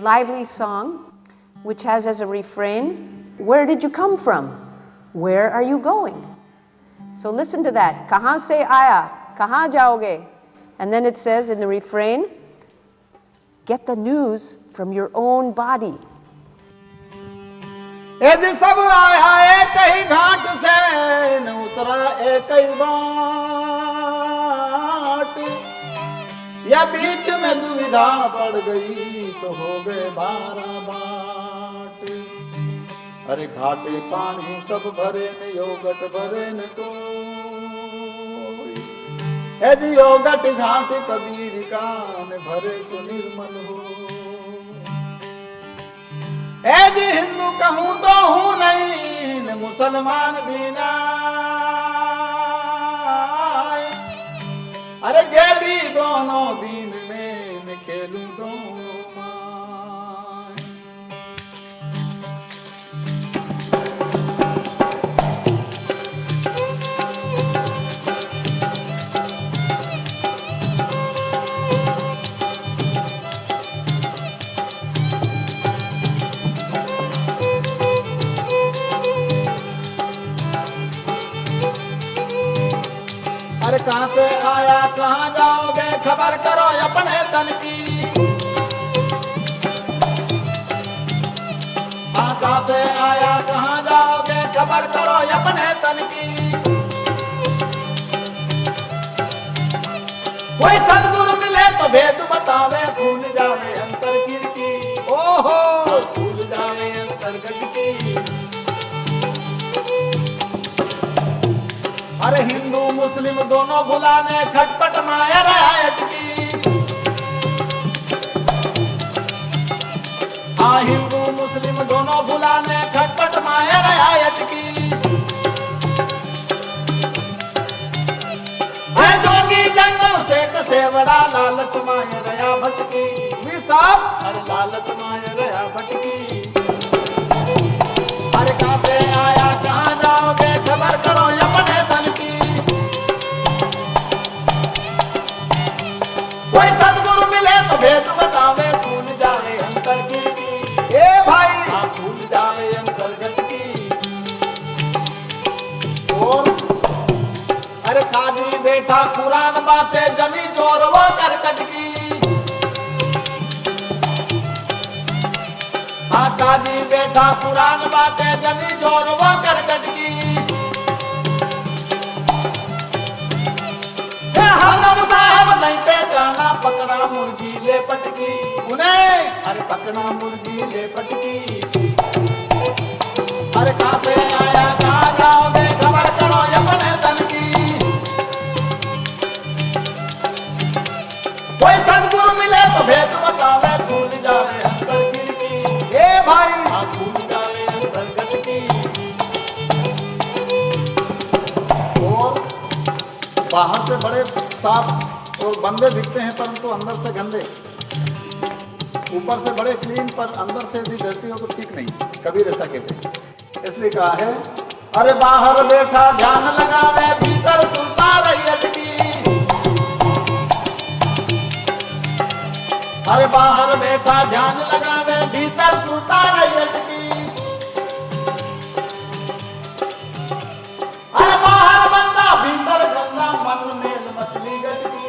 lively song which has as a refrain, where did you come from? Where are you going? So listen to that. Kahan se aaya? Kahan jaoge? And then it says in the refrain, get the news from your own body. यदि सब आया एक ही घाट से न उतरा एक ही बाट, या बीच में दुविधा पड़ गई तो हो गए 12 बाट। अरे घाटे पानी सब भरे न योगट भरे न कोई, यदि योगट घाट कबीर का न भरे सो निर्मल हो। जी हिंदू कहूं तो हूं नहीं न मुसलमान भी ना, अरे ये भी दोनों दीन में मैं खेलूं दोनों मां। अरे कहां से आया कहां जाओगे खबर करो अपने तन की। कहां से आया कहां जाओगे खबर करो अपने तन की। कोई सदगुरु मिले तो भेद बतावे, भूल जावे अंतर की। ओहो भूल जावे अंतर्गत की। अरे हिंदू मुस्लिम दोनों बुलाने खटपट माया रायत की। हाँ हिंदू मुस्लिम दोनों बुलाने खटपट माया रायत की। है जोगी जंगल से कसेवड़ा लालच माया रया भटकी। साहब अरे लालच माया रया भटकी। अरे कहां से आया कहां जाओगे खबर करो अपने तन की। कोई सदगुरु मिले तो भेद बतावे, भूल जावे अंतर की। ए भाई हाँ भूल जावे अंतर की। और अरे काजी बेटा कुरान बाचे जमी जोर वो करकट की। हाँ काजी बेटा कुरान बाचे जमी जोर वो करकट की। साहब नहीं पहचाना पकड़ा मुर्गी ले पटकी। उन्हें अरे पकड़ा मुर्गी ले पटकी। अरे कहां से आया कहां जाओगे खबर करो अपने तन की। कोई सदगुरु मिले तो भेद बतावे, भूल जावे अंतर की। ए भाई हाँ भूल जावे अंतर्गत की। और बाहर से बड़े साफ और बंदे दिखते हैं परंतु अंदर से गंदे। ऊपर से बड़े क्लीन पर अंदर से यदि डरती हो तो ठीक नहीं। कबीर ऐसा कहते हैं। इसलिए कहा है अरे बाहर बैठा ध्यान लगावे भीतर सुनता रही अटकी। अरे बाहर बैठा ध्यान लगावे भीतर सुनता रही अटकी। अरे बाहर बंदा भीतर गंदा मन में मछली गटकी।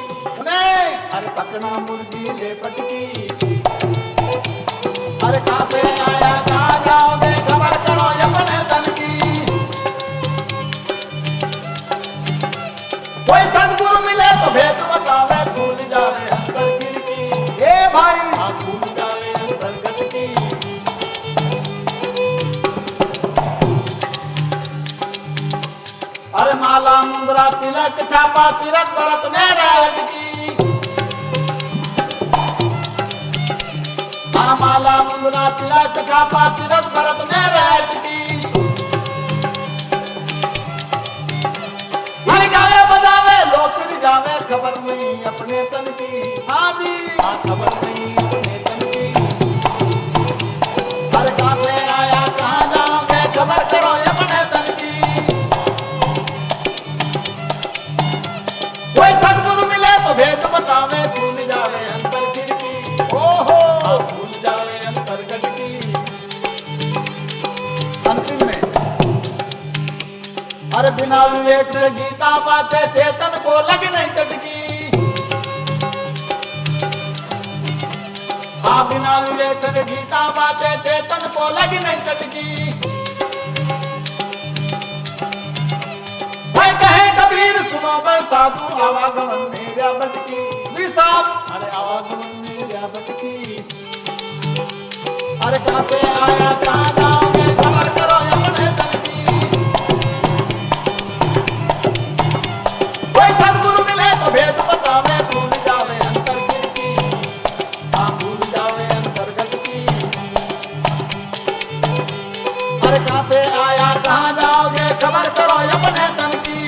अरे पकड़ा मुर्गी ले पटकी। अरे कहां से आया कहां जाओगे खबर करो अपने तन की। कोई सदगुरु मिले तो भेद बतावे, भूल जावे अंतर की। ए भाई हाँ भूल जावे अंतर्गत की। अरे माला मुंद्रा तिलक छापा तिरक भरत में रायत की। माला मुंद्रा तिलक छापा तिरक भरत में रायत की। हर गावे बजावे लोग जावे खबर नहीं अपने तन की। हाँ जी हाँ खबर नहीं अपने तन की। हर कहां से आया कहां जाओगे खबर करो अपने तन की। कोई सदगुरु मिले तो भेद बतावे, भूल जावे अंतर की। ओहो भूल जावे अरे बिना विवेक से गीता बाते चेतन को लग नहीं चटकी। हाँ बिना विवेक से गीता बाते चेतन को लग नहीं चटकी। भाई कहे कबीर सुनो मैं साधु आवागमन मेरा भटकी। विसाप अरे आवागमन मेरा भटकी। अरे कहाँ से आया कहाँ जाओगे खबर करो अपने तन की। कोई सदगुरु मिले तो भेद बतावे भूल जावे अंतर्गत की। हाँ भूल जावे अंतर्गत की। अरे कहाँ से आया कहाँ जाओगे खबर करो अपने तन की।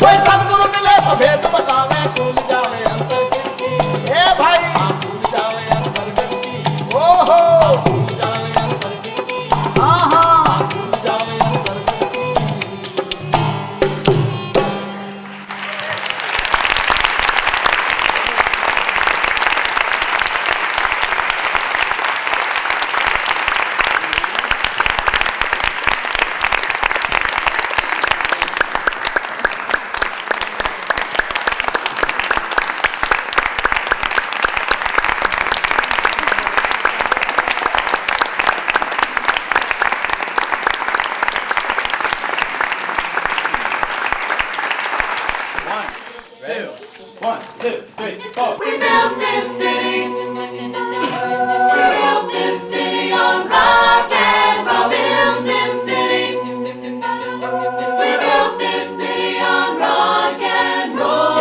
कोई सदगुरु मिले तो भेद बतावे भूल जावे अंतर्गत की। ए भाई भूल जावे अंतर्गत की। ओहो भूल जावे अंतर्गत की। हाँ हाँ भूल जावे अंतर्गत की। One, two, three, four. We built this city. We built this city on rock and roll. We built this city. We built this city on rock and roll.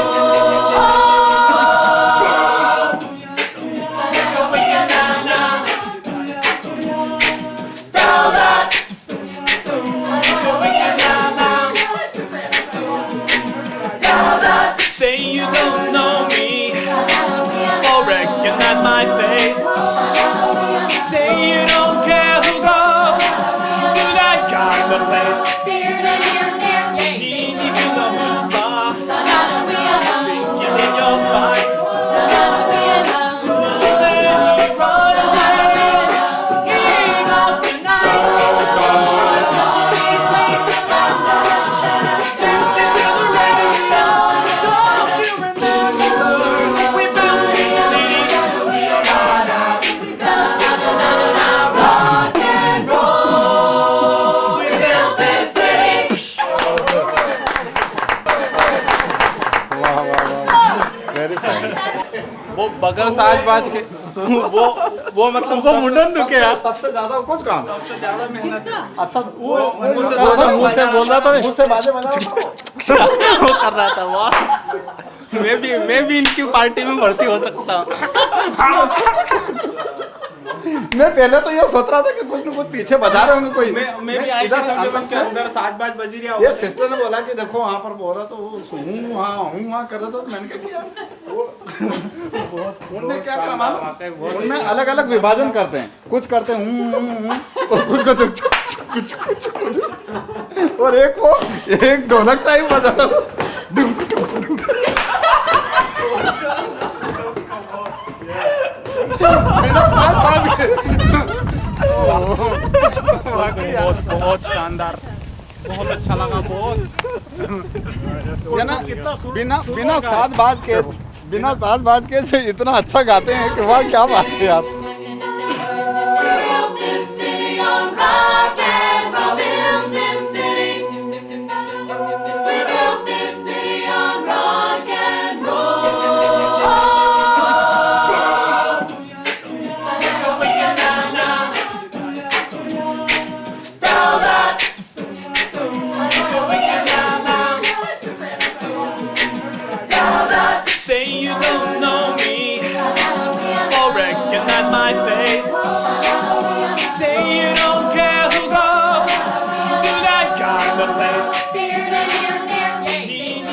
Tell that. Say you don't know me or recognize my face. Say you don't care who goes to that kind of place. Need you know who bar, singing in your mind. Run away, king of the night. Listen to the radio. Don't you remember we built this city? Rock and roll. We built this city. वाह वाह वाह very fine. वो बगर साज बाज के वो मतलब वो मुंडन दुखे यार सबसे ज्यादा कुछ काम सबसे ज्यादा मेहनत अच्छा वो मुंह से बोल रहा था मुंह से बाजे बजा वो कर रहा था वाह मैं भी इनकी पार्टी में भर्ती हो सकता हूँ। मैं पहले तो ये सोच रहा था कि कुछ न कुछ पीछे बजा रहे होंगे कोई। मैं भी आई इधर थी अंदर के से अंदर साज बाज बजी रहा ये सिस्टर ने बोला कि देखो वहाँ पर बोल रहा तो वो हूँ हाँ कर रहा था तो मैंने क्या किया वो उनने क्या करा मालूम उनमें अलग अलग विभाजन करते हैं। कुछ करते हैं और कुछ करते कुछ कुछ कुछ और एक ढोलक टाइप बजा रहा था डुम डुम डुम। बिना साज बाज बहुत शानदार बहुत अच्छा लगा बहुत ये ना बिना साज बाज के से इतना अच्छा गाते हैं कि वाह क्या बात है यार। We built this city on rock and roll. We built this city. We built this city on rock and roll. Tell that. Say you don't know me or recognize my face. Say you don't care who goes to that kind of place. Need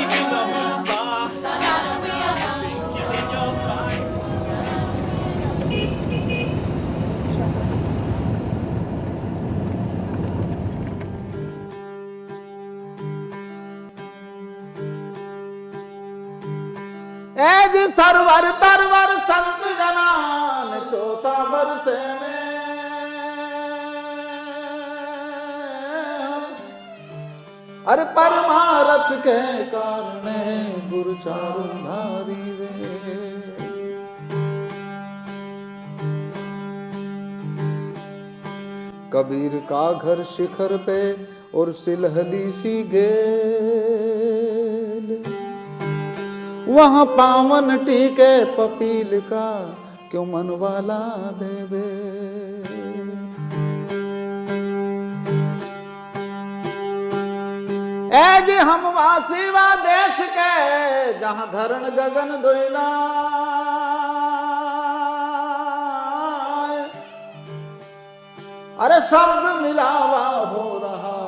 you know who bar, singing in your mind. एज सरवर तरवर संत जनान चौथा बरसे में अरे परमारथ के कारण गुरु चारों धारी रे। कबीर का घर शिखर पे और सिलहली सी गेल, वहां पावन टीके पपील का क्यों मन वाला देवे। एज हम वासीवा देश के जहां धरण गगन दोइला, अरे शब्द मिलावा हो रहा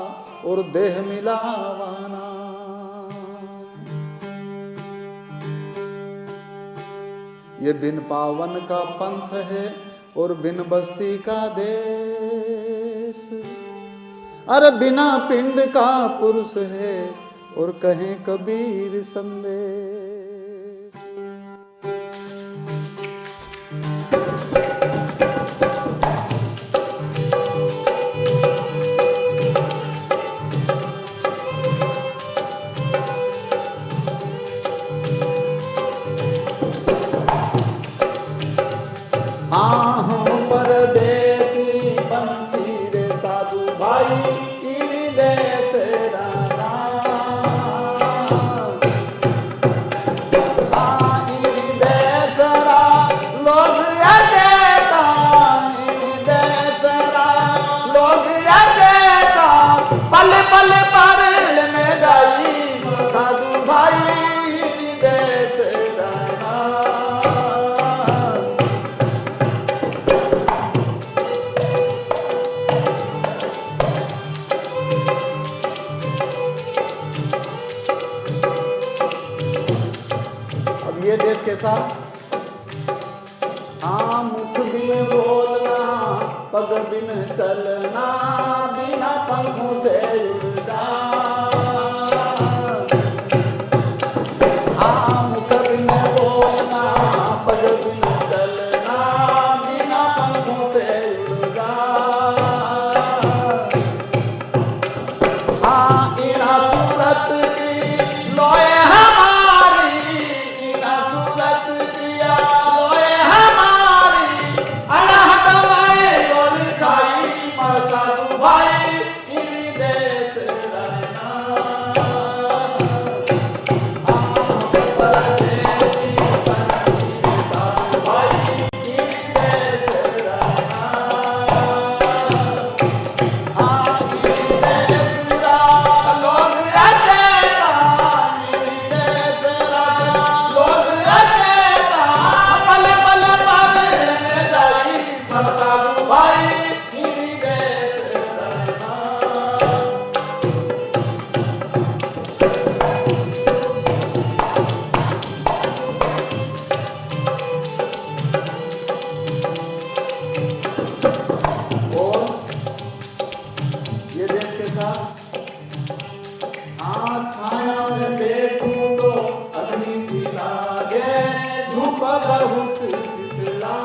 और देह मिलावाना। ये बिन पावन का पंथ है और बिन बस्ती का देश, अरे बिना पिंड का पुरुष है और कहें कबीर संदेश। परदेसी पंछी रे साधु भाई देश राना, देसरा लोग देता, देसरा लोग देता, पल पल पर में गई साधु भाई देश राना। ये देश के साथ हाँ मुख बिन बोलना, पग बिन चलना, बिना पंखों से उड़ना। हाँ मुख बिन बोलना, पग बिन चलना, बिना पंखों से उड़ना। हाँ इना सूरत की लोए बहुत शीतला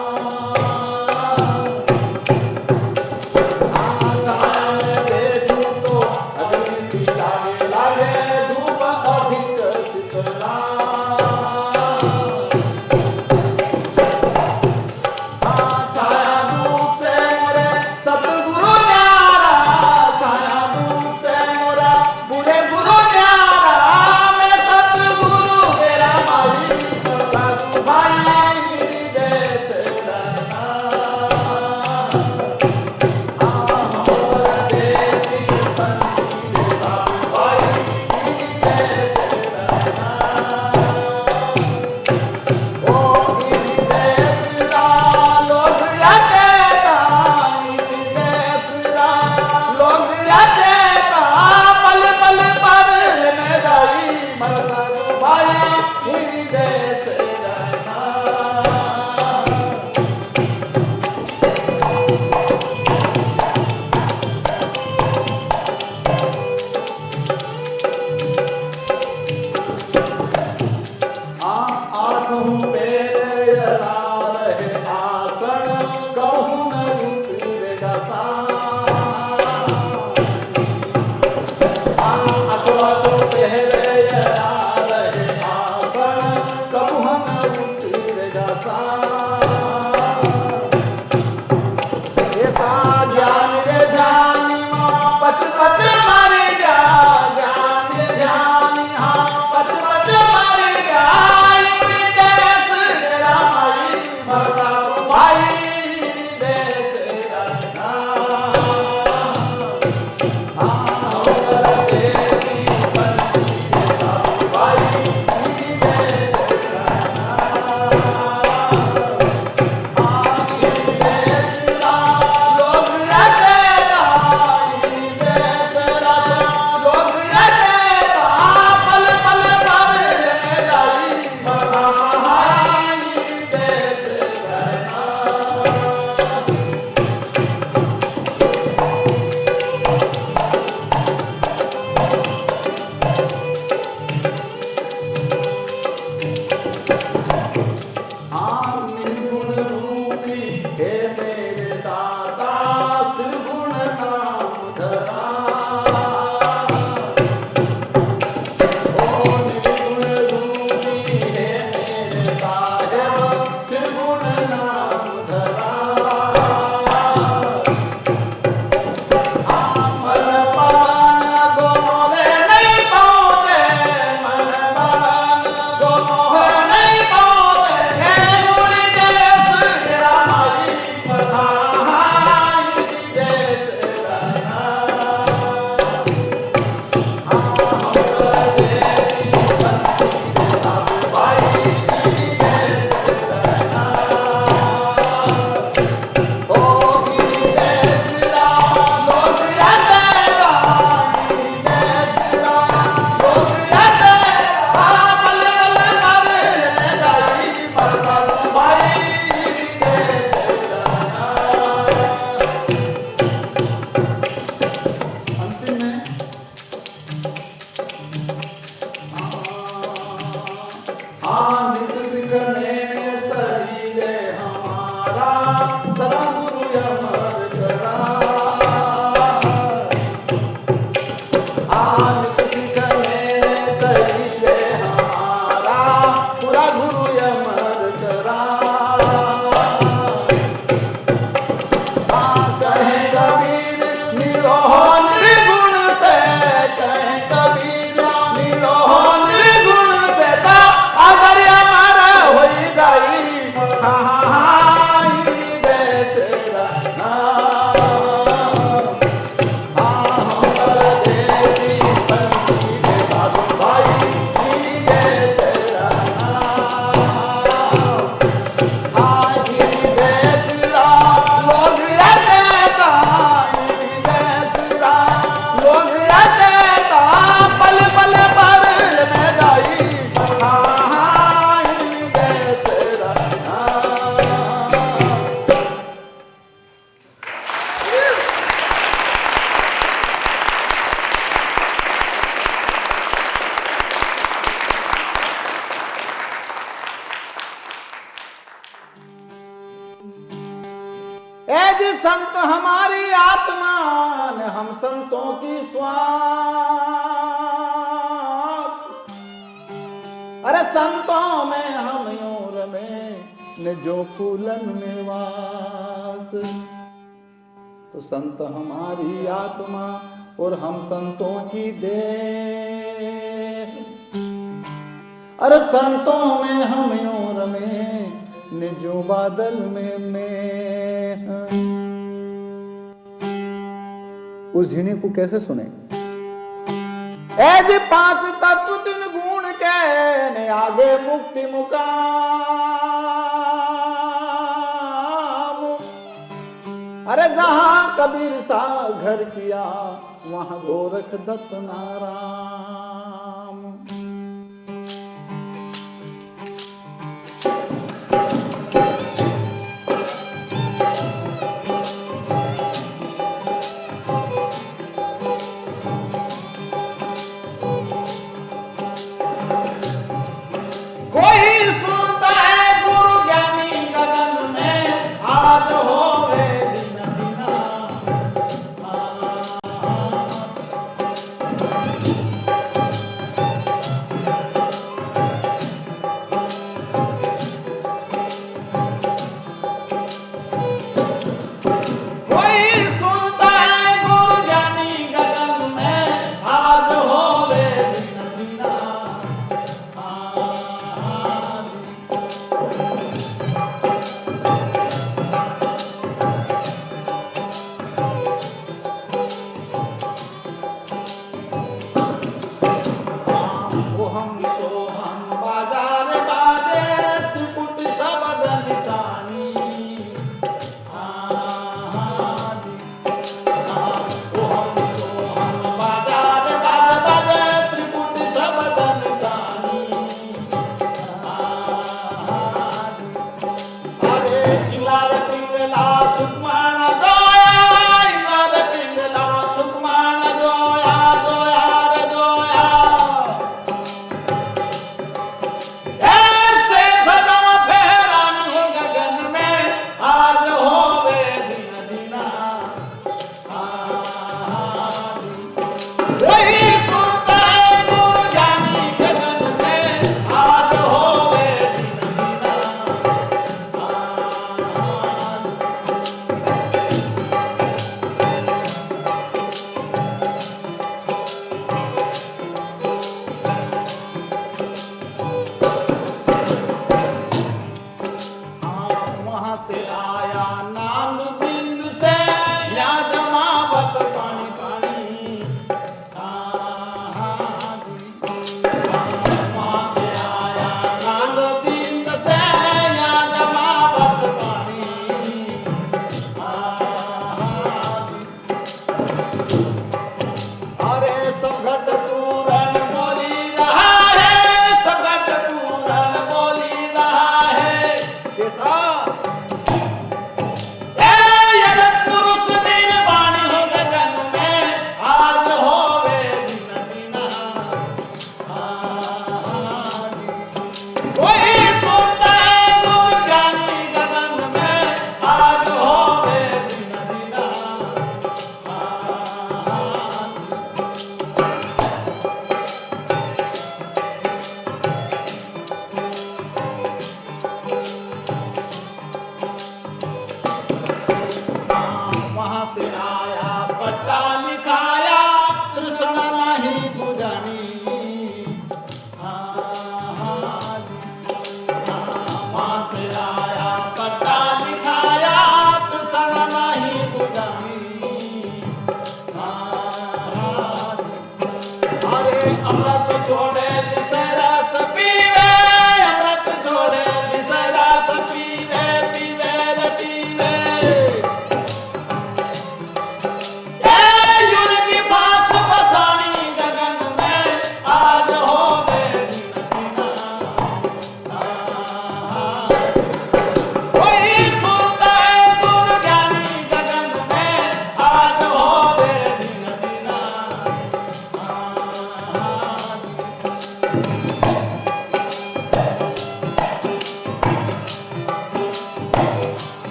संतों में हम यूं रमे न जो फूलन में वास। तो संत हमारी आत्मा और हम संतों की देह। अरे संतों में हम यूं रमे न जो बादल में मैं। उस झिनी को कैसे सुने? ऐज 5 तत्व 3 गुण के ने आगे मुक्ति मुकाम। अरे जहां कबीर सा घर किया वहां गोरख दत्त नाराम। कोई सुनता है गुरु ज्ञानी गगन में आवाज होवे जिना जिना।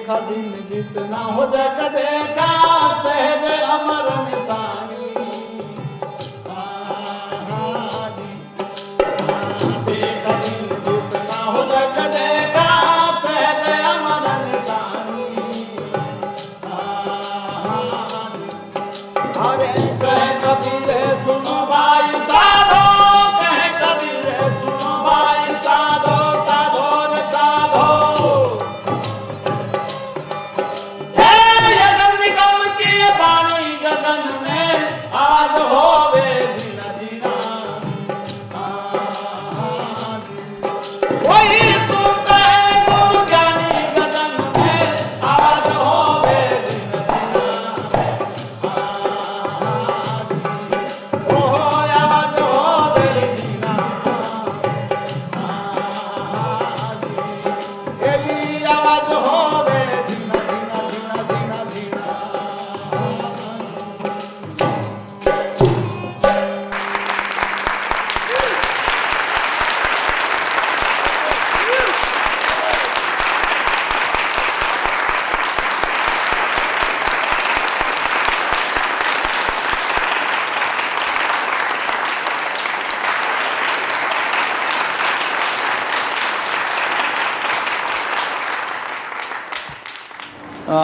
देखा दिन जितना हो जग देखा सहज अमर निशानी देखा दिन जितना हो जग देखा सहज अमर निशानी अरे कह कबीर सुनो भाई साधो कह कबीर सुनो भाई साधो साधो रे साधो हे यगन निगम की वाणी गगन में आज होवे जीना जीना वही सुनता है गुरु ज्ञानी गगन में आज होवे जीना जीना याद होवे जीना एली आवाज होवे जीना जीना जीना जीना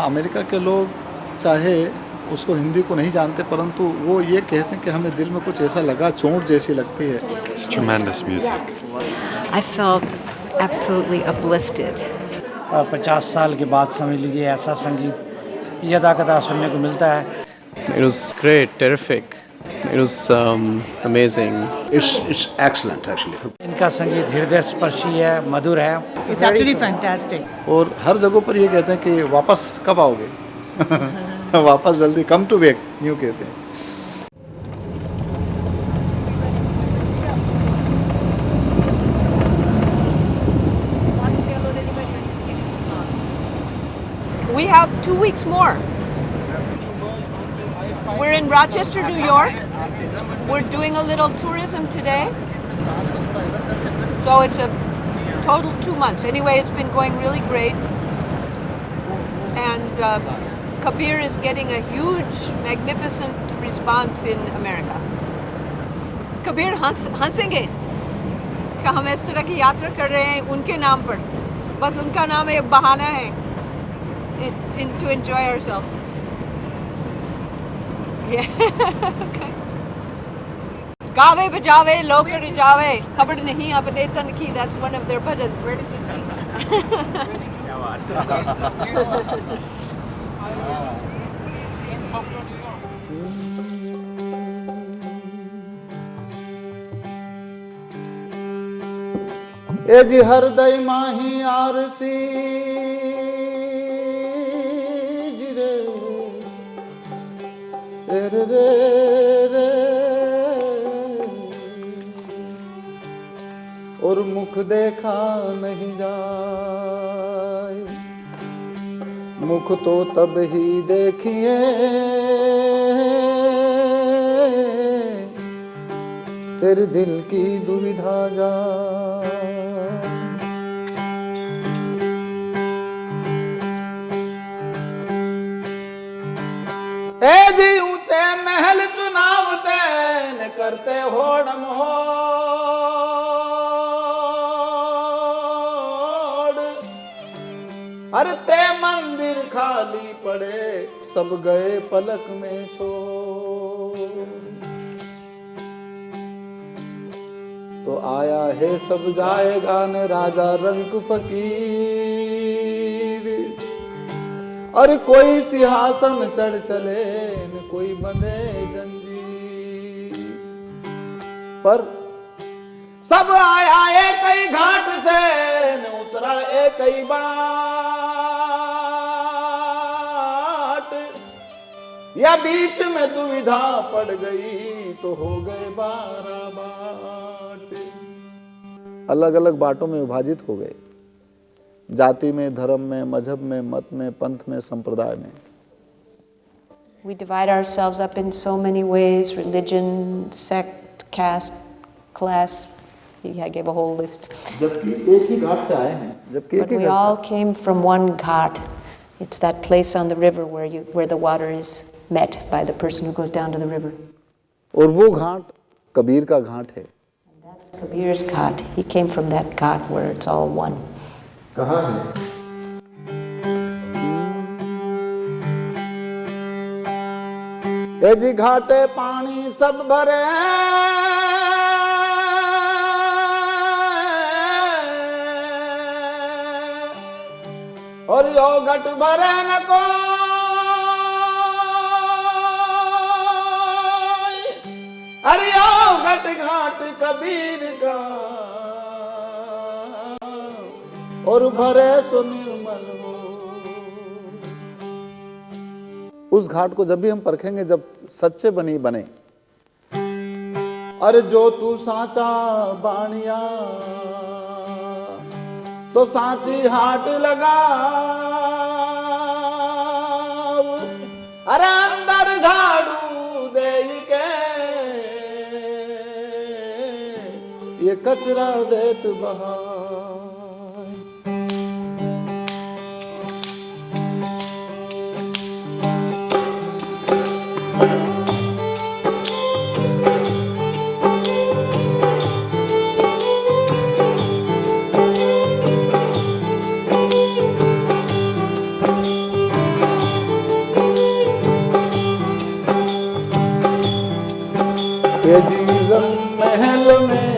अमेरिका के लोग चाहे उसको हिंदी को नहीं जानते परंतु वो ये कहते हैं कि हमें दिल में कुछ ऐसा लगा चोट जैसी लगती है It's tremendous music. I felt absolutely uplifted. 50 साल के बाद समझ लीजिए ऐसा संगीत यदा कदा सुनने को मिलता है। It was great, terrific. It was amazing. It's excellent actually. इनका संगीत हृदय स्पर्शी है, मधुर है। It's absolutely fantastic. और हर जगह पर ये कहते हैं कि वापस कब आओगे वापस जल्दी कम टू बैक यूँ कहते हैं We have 2 weeks more. We're in Rochester, New York. We're doing a little tourism today. So it's a total 2 months. Anyway, it's been going really great. And Kabir is getting a huge, magnificent response in America. Kabir हंसेंगे कि हम इस तरह की यात्रा कर रहे हैं उनके नाम पर. बस उनका नाम एक बहाना है to enjoy ourselves. Yeah. Okay. गावे बजावे लोक रिजावे खबर नहीं अपने तन की. That's one of their bhajans. Where did you see? ए जी हृदय माही आरसी जी रे रे रे रे और मुख देखा नहीं जाए मुख तो तब ही देखिए तेरे दिल की दुविधा जाए ए जी ऊंचे महल चुनाव तैन करते होड़म होड़ अरे ते मंदिर खाली पड़े सब गए पलक में छोड़ तो आया है सब जाएगा न राजा रंक फकीर और कोई सिंहासन चढ़ चले न कोई बंधे जंजीर पर सब आया एक ही घाट से न उतरा एक ही बाट या बीच में दुविधा पड़ गई तो हो गए 12 बाट अलग अलग बाटों में विभाजित हो गए जाति में धर्म में मजहब में मत में पंथ में संप्रदाय में We divide ourselves up in so many ways: religion, sect, caste, class. I gave a whole list. जबकि एक ही घाट से आए हैं जबकि But we all came from one ghat, It's that place on the river where the water is met by the person who goes down to the river. और वो घाट कबीर का घाट है। That's Kabir's ghat. He came from that ghat where it's all one. कहाँ है? ए जी घाटे पानी सब भरे और यो घट भरे न कोई, अरे यो घट घाट कबीर का और भरे सो निर्मल हो। उस घाट को जब भी हम परखेंगे जब सच्चे बने, अरे जो तू साचा बाणिया तो सांची हाट लगा, अरे अंदर झाड़ू दे के ये कचरा देत बहा। ये जीवन महल में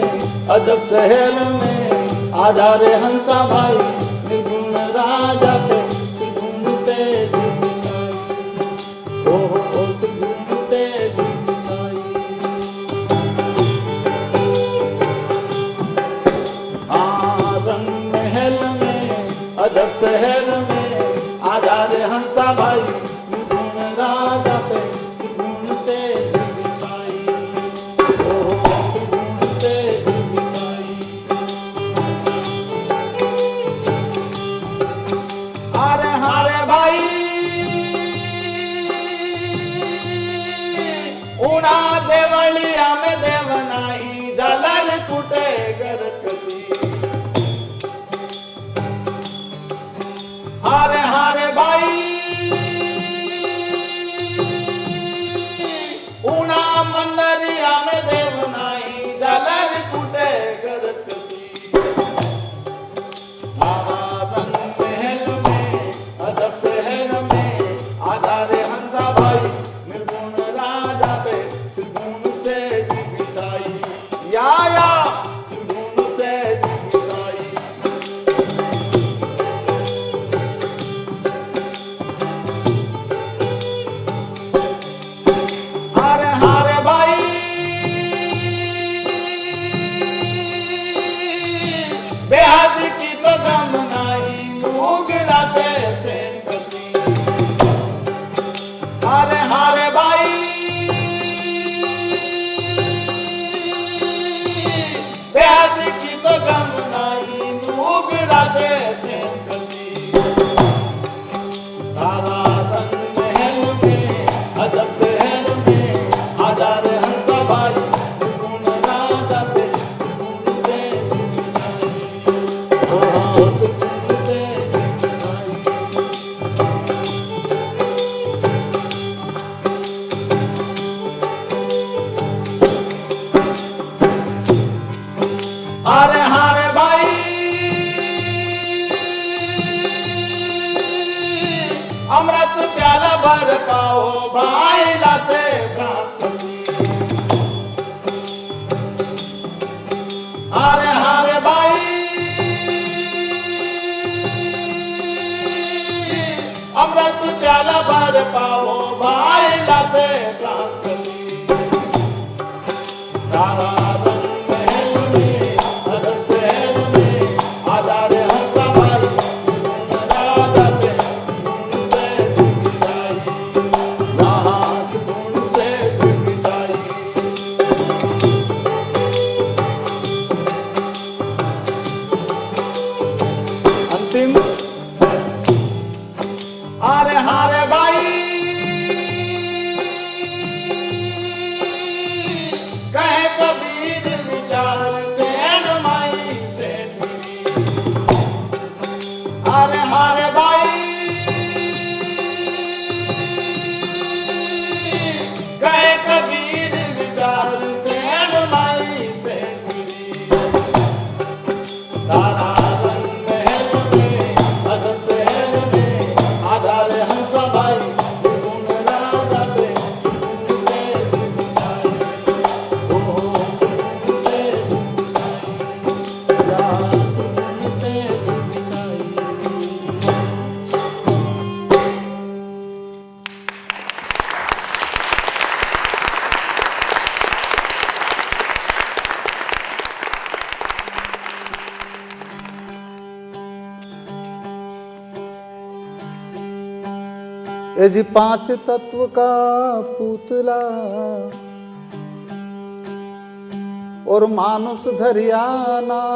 अजब शहर में आजा रे हंसा भाई, निर्गुण राजा पे त्रिगुण से जी बिछाई, ओ त्रिगुण से जी बिछाई। रंग महल में अजब शहर में आजा रे हंसा भाई, निर्गुण राजा पे त्रिगुण से जी बिछाई, ओ त्रिगुण से जी बिछाई। अरे हारे भाई उना देवलिया में देवनाई, झालर कुटे गरज कसी। हारे हारे भाई उना मंदरिया में देवनाई, झालर कुटे गरज कसी। बाबा रंग महल में अजब शहर में आजा रे हंसा भाई, निर्गुण राजा पे त्रिगुण से जी बिछाई, या त्रिगुण से जी बिछाई। हारे हारे भाई बेहद की तो गम नहीं, मुगरा से कसी। हारे हारे भाई बेहद की तो गम नहीं, मुगरा से कसी। सारा रंग महल में अजब शहर में आजा रे हंसा भाई, त्रिगुण राजा पे त्रिगुण से जी बिछाई, ओ त्रिगुण से जी बिछाई। हारे हारे भाई अमृत प्याला भर पाओ भाई से प्राप्त। हारे हारे भाई अमृत प्याला भर पाओ भाई से प्राप्त। सारा रंग महल में अजब शहर में आजा रे हंसा भाई, त्रिगुण राजा पे त्रिगुण से जी बिछाई, वहाँ त्रिगुण से जी बिछाई। अंतिम हारे हारे भाई ये जी पांच तत्व का पुतला और मानुष धरिया नाम,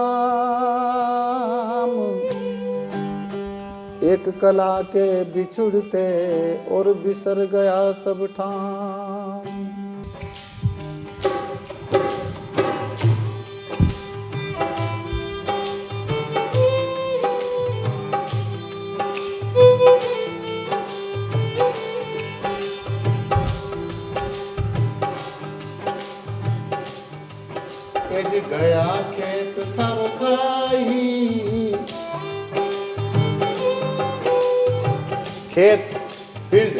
एक कला के बिछुड़ते और बिसर गया सब ठाम। गया खेत थर खाई, खेत फील्ड,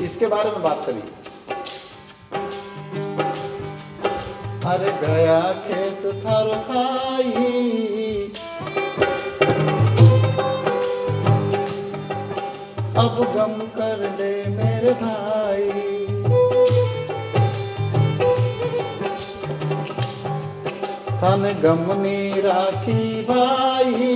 इसके बारे में बात करिए। अरे गया खेत थर खाई, अब गम कर ले मेरे भाई, तन गमनी राखी भाई,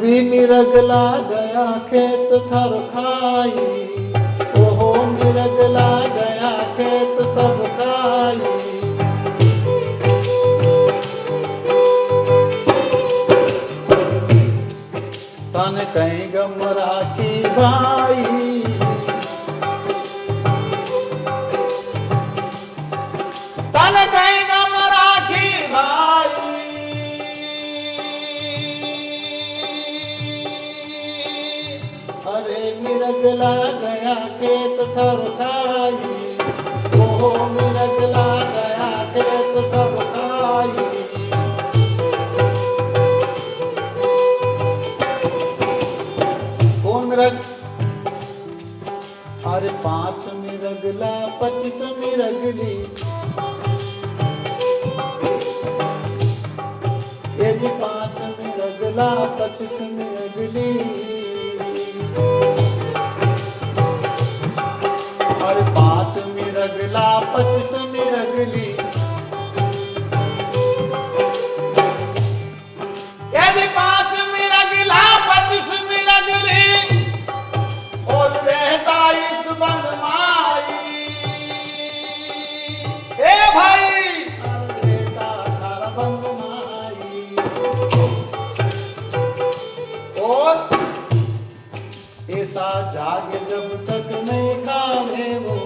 वी मिरगला गया खेत थर खाई, ओहो मिरगला गया खेत सब खाई। तन कहीं गम राखी भाई, तन कहीं गम राखी भाई, अरे मिरगला गया खेत थर खाई, ओहो मिरगला गया खेत सब खाई। कौन मिरग? अरे 5 मिरगला 25 मिरगली, ये जी 5 मिरगला 25 मिरगली, और 5 मिरगला 25 मिरगली, ये जी 5 मिरगला 25 मिरगली, और रहता इस बन माई, ए भाई रहता थार बन माई। और ऐसा जागे जब तक नहीं खावे वो,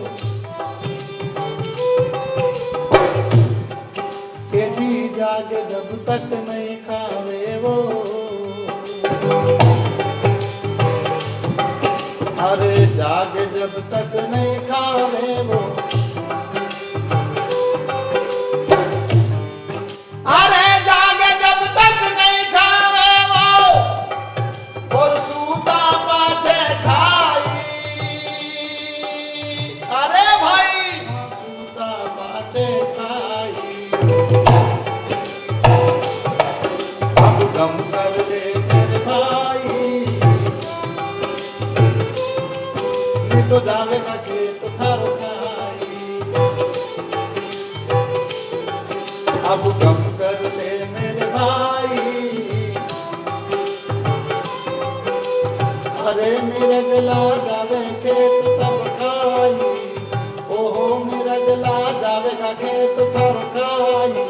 ये जी जागे जब तक नहीं खावे वो, अरे जागे जब तक नहीं खावे वो, अरे जागे जब तक नहीं खावे वो, और सूता पाछे खाई, अरे भाई सूता पाछे खाई। अब गम कर ले मेरे भाई, ये तो जावेगा खेत थर खाई। अब गम कर ले मेरे भाई, अरे मिरगला जावे खेत सब खाई, ओहो मिरगला जावेगा खेत थर खाई।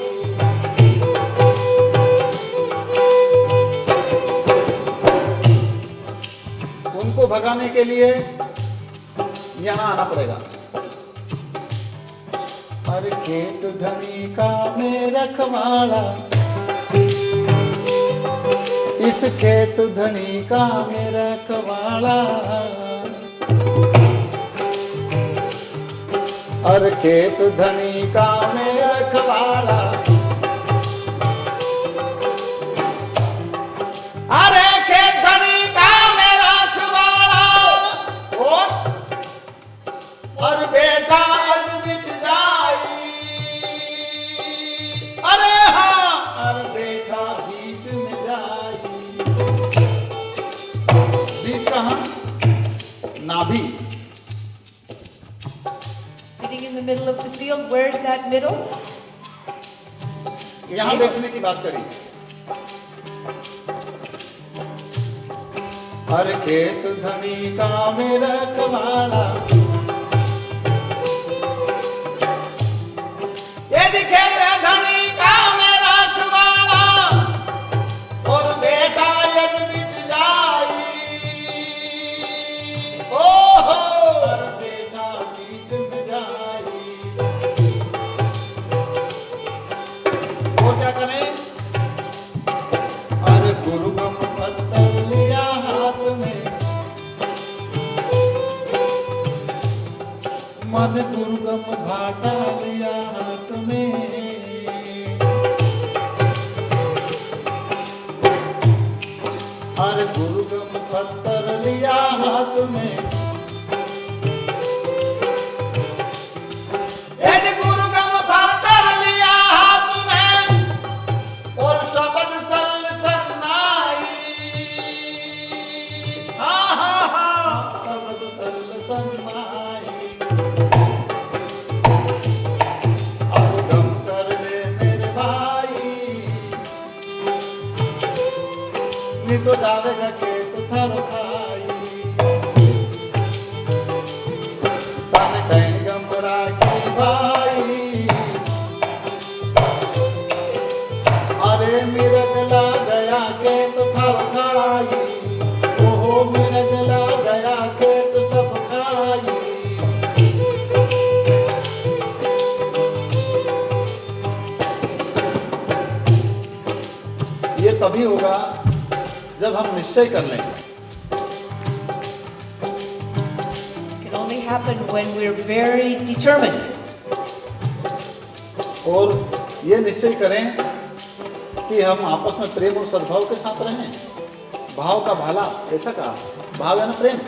उनको भगाने के लिए यहाँ आना पड़ेगा। अरे खेत धनी का में रखवाला, इस खेत धनी का में रखवाला, अरे खेत धनी का में रखवाला, अरे खेत धनी का में रखवाला, और बेटा अज बिछ जाई, अरे हाँ अरे बेटा बीच में जाई। बीच कहाँ? नाभि। Sitting in the middle of the field, where's that middle? यहाँ बैठने की बात करी। हर खेत धनी का मेरा कमाला, यदि खेत धनी का मेरा कमाला, और बेटा यदि बिच जाई, ओहो बेटा बीच में जाई, वो क्या करें? अरे गुरुगम पत्थर लिया हाथ में, मन दुर्गम घाटा लिया हाथ में, अरे दुर्गम पत्थर लिया हाथ में, यदि गुरुगम पत्थर लिया हाथ में, और शब्द सरल सन्नाई, हाँ हाँ हाँ शब्द सरल सन्नाई, अब गम कर ले मेरे भाई, नहीं तो जावेगा खेत थर खाई, तन कहीं गमरा की भाई, अरे मिरगला गया खेत थर खाई, ओहो मिरगला गया खेत सब खाई, ये तभी होगा जब हम निश्चय कर लेंगे। It can only happen when we're very determined. और ये निश्चय करें कि हम आपस में प्रेम और सद्भाव के साथ रहें। भाव का भाला, ऐसा कहा, भाव है ना प्रेम।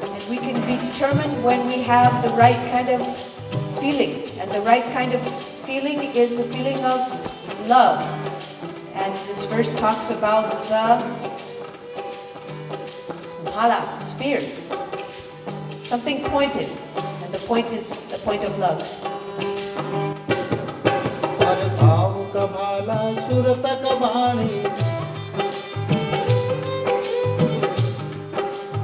And we can be determined when we have the right kind of feeling. And the right kind of feeling is the feeling of love. And this verse talks about the bhala, spear. Something pointed. And the point is the point of love. अरे भाव का भाला सुरत का वाणी,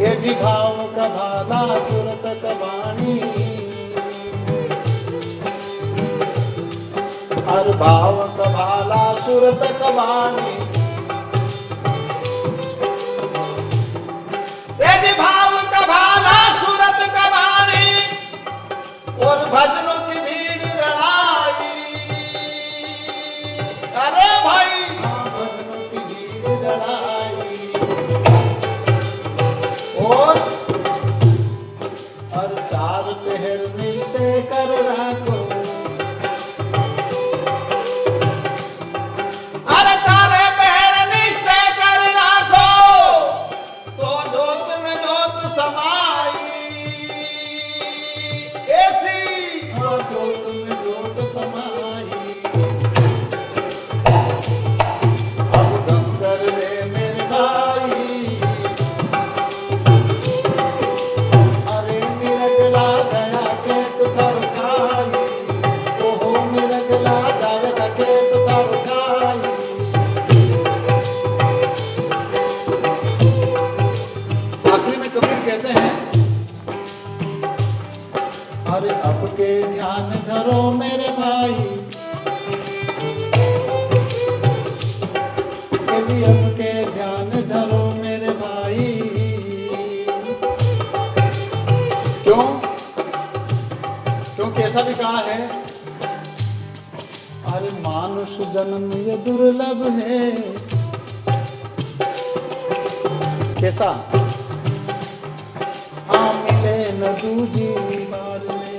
ये जी भाव का भाला सुरत का वाणी, हर भाव का भाला सुरत का वाणी, ये जी भाव का भाला सुरत का वाणी, और भजनों की भीड़ रड़ाई, अरे भाई भजनों की भीड़ रड़ाई, और हर चार पहर निश्चय कर राखो, अरे चारे पहर निश्चय कर राखो, तो जोत में जोत समाई, ऐसी जोत में जोत समाई, अब गम कर ले मेरे भाई, अरे मिरगला गया खेत थर खाई, ओहो मिरगला जावेगा खेत थर खाई। आखिरी में कबीर कहते हैं, अरे अब के ध्यान धरो मेरे भाई, यदि अब के ध्यान धरो मेरे भाई, क्यों? क्योंकि ऐसा भी कहा है, अरे मानुष जन्म ये दुर्लभ है, कैसा? हाँ मिले न दूजी बार में,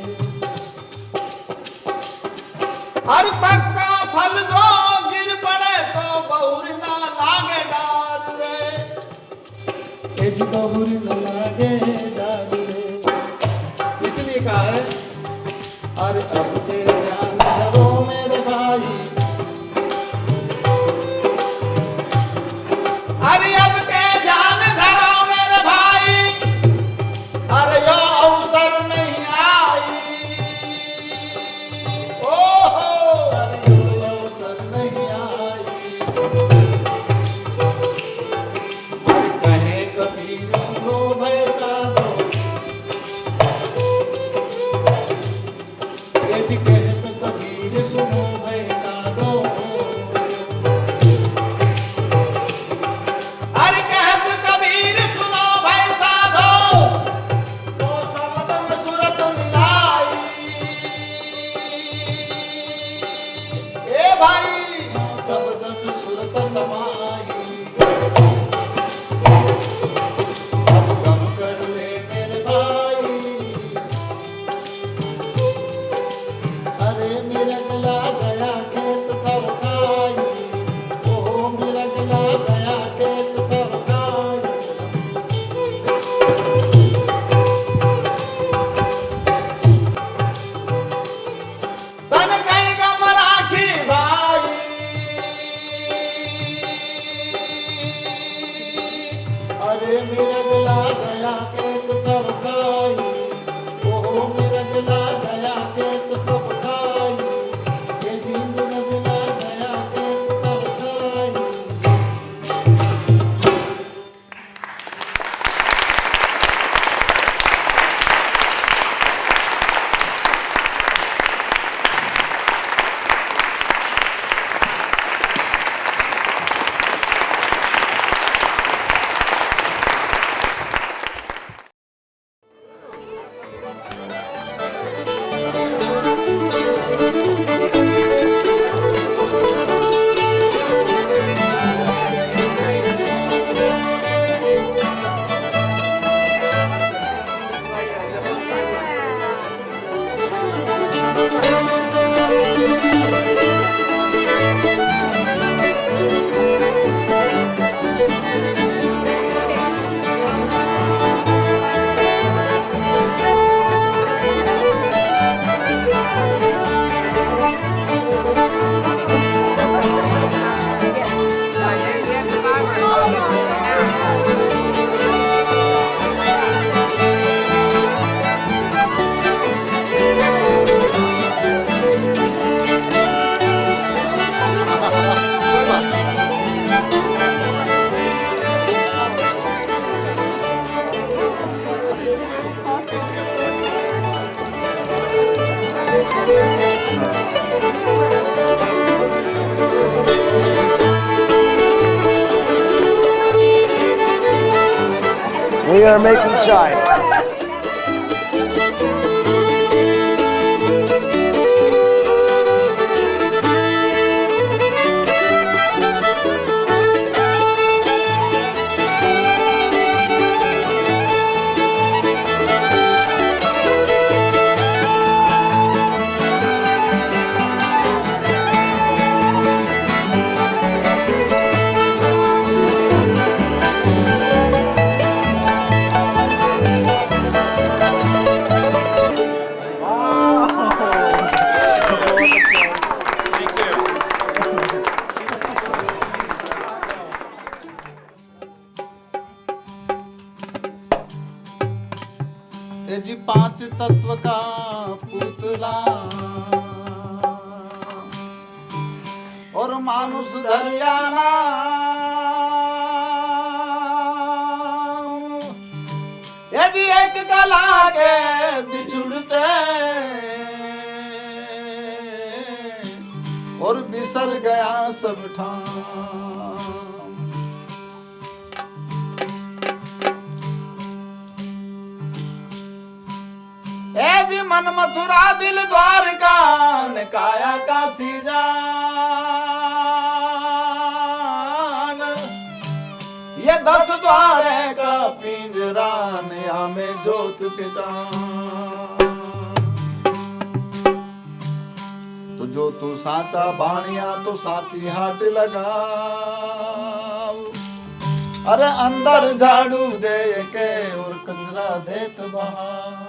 हर पक्का फल जो गिर पड़े तो बहुर ना लागे डार रे, एज बहुर न लागे डार रे, इसलिए कहा है, अरे अब के ध्यान धरो मेरे भाई, अरे अब के ध्यान धरो मेरे भाई, अरे यो अवसर नहीं आई, ओहो अरे यो अवसर नहीं आई, अरे जी कहत कबीर सुनो भाई साधो, अरे कहत कबीर सुनो भाई साधो, तो सबदम सुरत मिलाई, ए भाई सबदम सुरत समाई, अब गम कर ले मेरे भाई, अरे मेरा गला गया खेत तब खाई, ओ मेरा गला गया खेत तब खाई, तन कहीं गम राखी भाई, अरे मेरा गला गया खेत तब खाई, ओ मेरा गला गया खेत सब खाई, ये जी मेरा गला गया खेत तब खाई। We are making chai. ये जी पांच तत्व का पुतला और मानुष धरियाना, ये जी एक गला के बिछुड़ते और बिसर गया सब ठाम, ए जी मन मथुरा दिल द्वारका न काया काशी जान, ये 10 द्वार का पिंजरा नया में जोत पहचान, तो जो तू साचा बाणिया तो साची हाट लगा, अरे अंदर झाड़ू दे के और कचरा देत बाहर,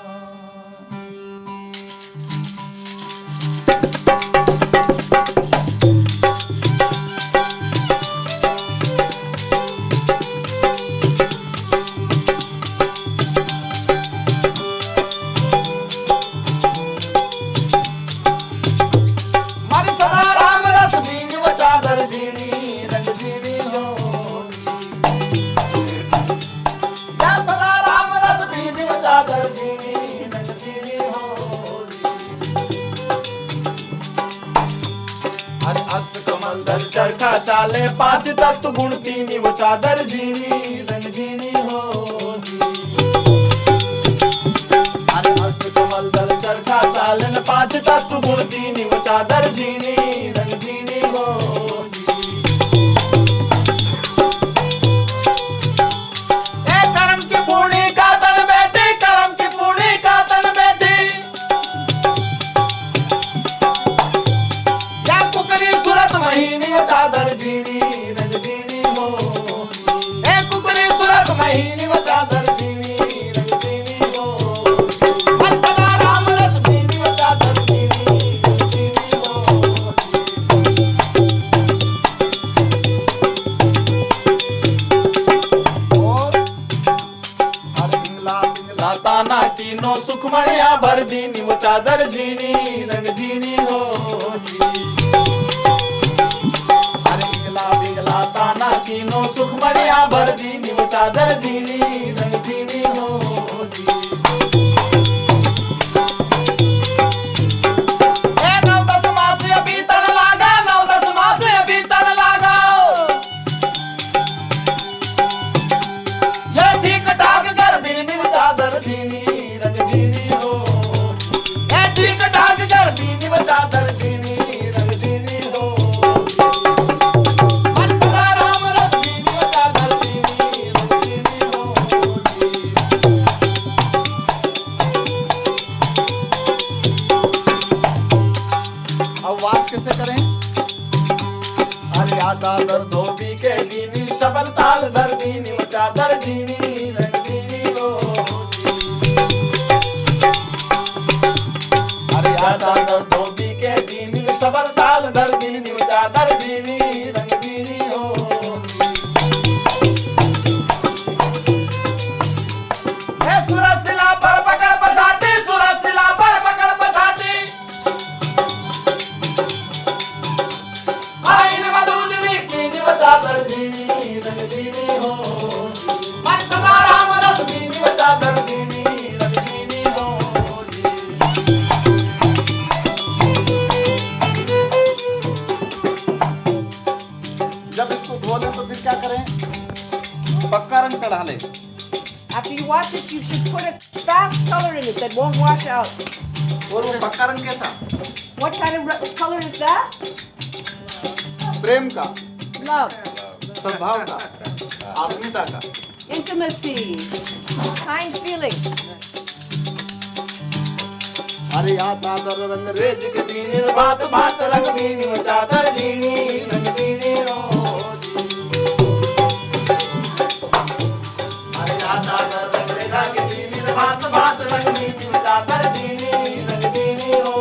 चादर जीनी चरखा चाले 5 तत्व गुण 3 वो चादर जीनी रंग जीनी हो अरे अष्ट कमल दल चरखा चाले 5 तत्व गुण 3 वो चादर जीनी रंग जीनी हो ए कर्म की पूर्णी का तन बैठे कर्म की पूर्णी का तन बैठे या कुकरी सूरत महीनी चादर जीनी रंग जीनी हो ए कुकरी सूरत महीनी वो चादर जीनी रंग जीनी हो मस्तका राम रस जीनी वो चादर जीनी रंग जीनी हो और हर इंगला ताना कीनो सुखमणिया भर दीनी वो चादर जीनी रंग जीनी हो हर इंगला ताना कीनो सुखमणिया भर दीनी वो चादर जीनी रंग जीनी हो ए 9-10 मास अभी तन लागा 9-10 मास अभी तन लागा ये ठीक ठाक कर दीनी वो चादर जीनी रंग जीनी हो ये ठीक ठाक कर दीनी वो चादर जीनी रंग जीनी हो मस्तका राम रस जीनी वो चादर जीनी रंग जीनी हो अब वास कैसे करें अरे चादर धोबी के दीनी सबल ताल धर दीनी वो चादर जीनी रंग जीनी हो अरे चादर धोबी के दीनी सबल ताल धर दीनी वो चादर जीनी रंग जीनी हो ए सूरज सिला पर पकड़ बसाती सूरज सिला पर पकड़ बसाती आइन मधुज में कीनी वो चादर जीनी रंग जीनी हो मस्तका राम रस जीनी वो चादर जीनी रंग जीनी हो जब इसको धो लें तो फिर क्या करें पक्का रंग चढ़ा लें After you wash it, you should put a fast color in it that won't wash out. और वो पक्का रंग कैसा What kind of color is that? प्रेम का Love, सद्भाव का आत्मीयता का intimacy, kind feeling. अरे या चादर रंग रेज के दीनी बात बात रंग दीनी वो चादर दीनी रंग दीनी हो अरे या चादर रंग रेज के दीनी बात बात रंग दीनी वो चादर दीनी रंग दीनी हो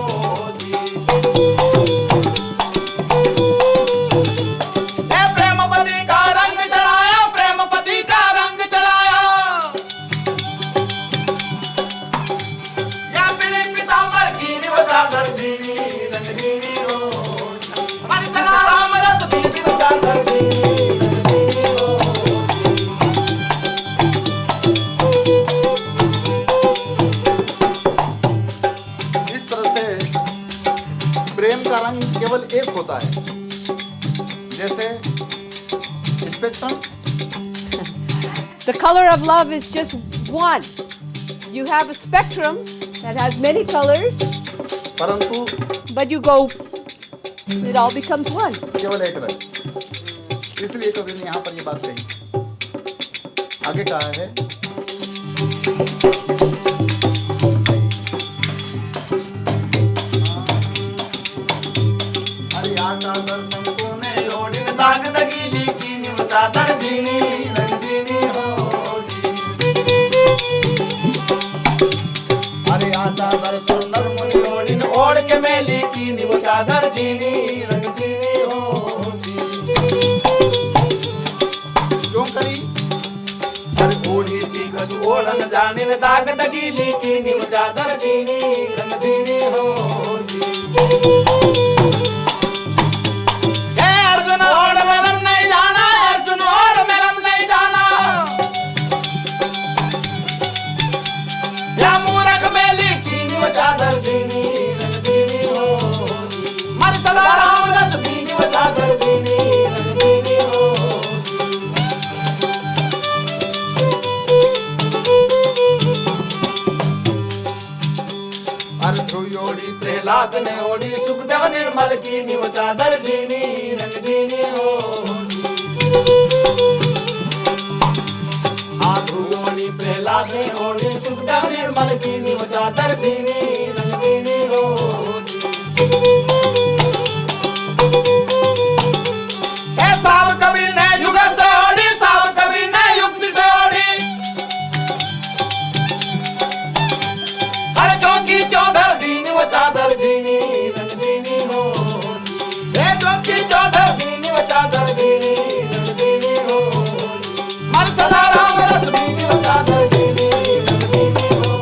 ए प्रेमपति का रंग चढ़ाया प्रेमपति का रंग चढ़ाया या पीली पीतांबर कीनी वो चादर जीनी रंग जीनी हो मस्तका राम रस जीनी वो चादर जीनी रंग जीनी हो इस तरह से प्रेम का रंग केवल एक होता है जैसे spectrum The color of love is just one. You have a spectrum that has many colors, परंतु but you go, it all becomes one. केवल एक रंग इसलिए कवि ने यहाँ पर ये बात कही आगे कहा है अरे या चादर संतों ने ओढ़ी साग दगीली कीनी वो चादर जीनी रंग जीनी हो अरे या चादर सुंदर मुनि ओढ़ी ओढ़ के मेली कीनी वो चादर जीनी रंग जीनी हो क्यों करी हर ओढ़ी थी कछु ओढ़न जाने न दाग दगीली कीनी वो चादर जीनी रंग जीनी हो ए अर्जुन ओढ़ मेरम नहीं जाना अर्जुन ओढ़ मेरम नहीं जाना या मूरख मेली कीनी वो चादर जीनी रंग जीनी हो मर चला राम रस दीनी वो चादर जीनी रंग अरे ध्रुव ओढ़ी प्रहलाद ने ओढ़ी सुखदेव निर्मल की नी वो चादर झीनी रंगीनी हो ध्रुव ओढ़ी प्रहलाद ने ओढ़ी सुखदेव निर्मल की नी वो चादर झीनी रंगीनी हो साव कबीर ने युग से ओढ़ी साव कबीर ने युक्ति से ओढ़ी अरे चौकी चौधर दीनी वो चादर दीनी रंगीनी हो चौकी चौधर दीनी वो चादर दीनी रंगीनी हो मर सदा राम रस दीनी वो चादर दीनी रंगीनी हो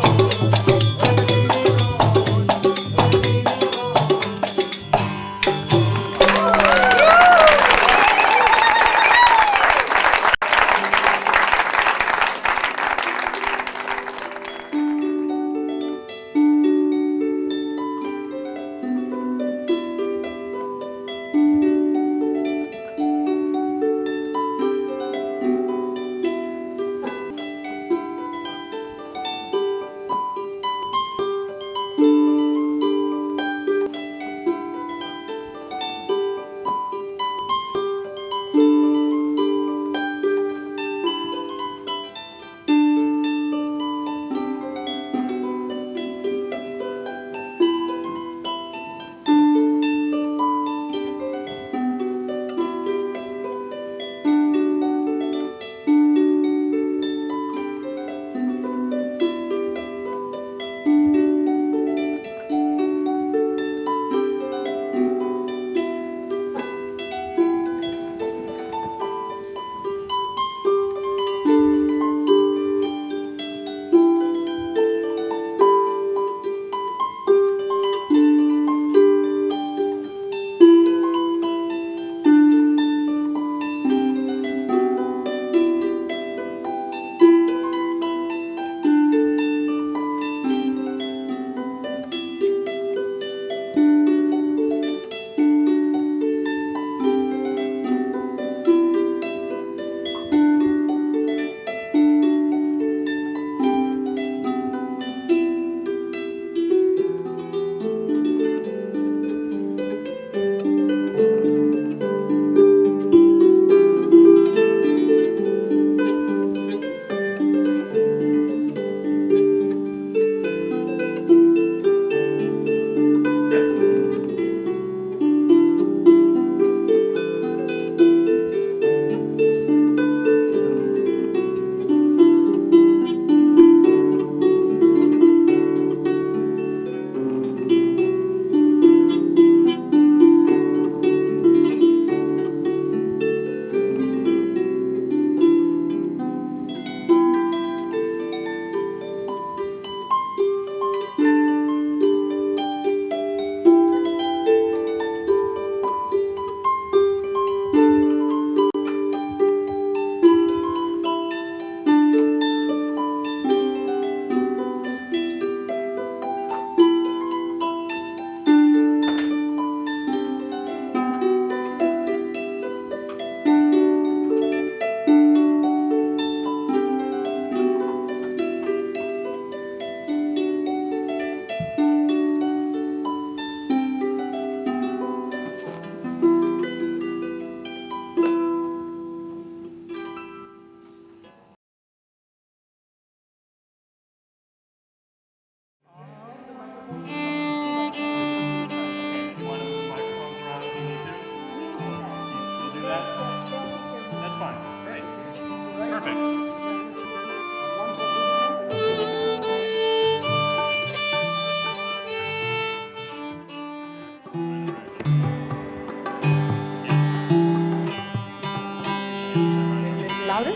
Louder?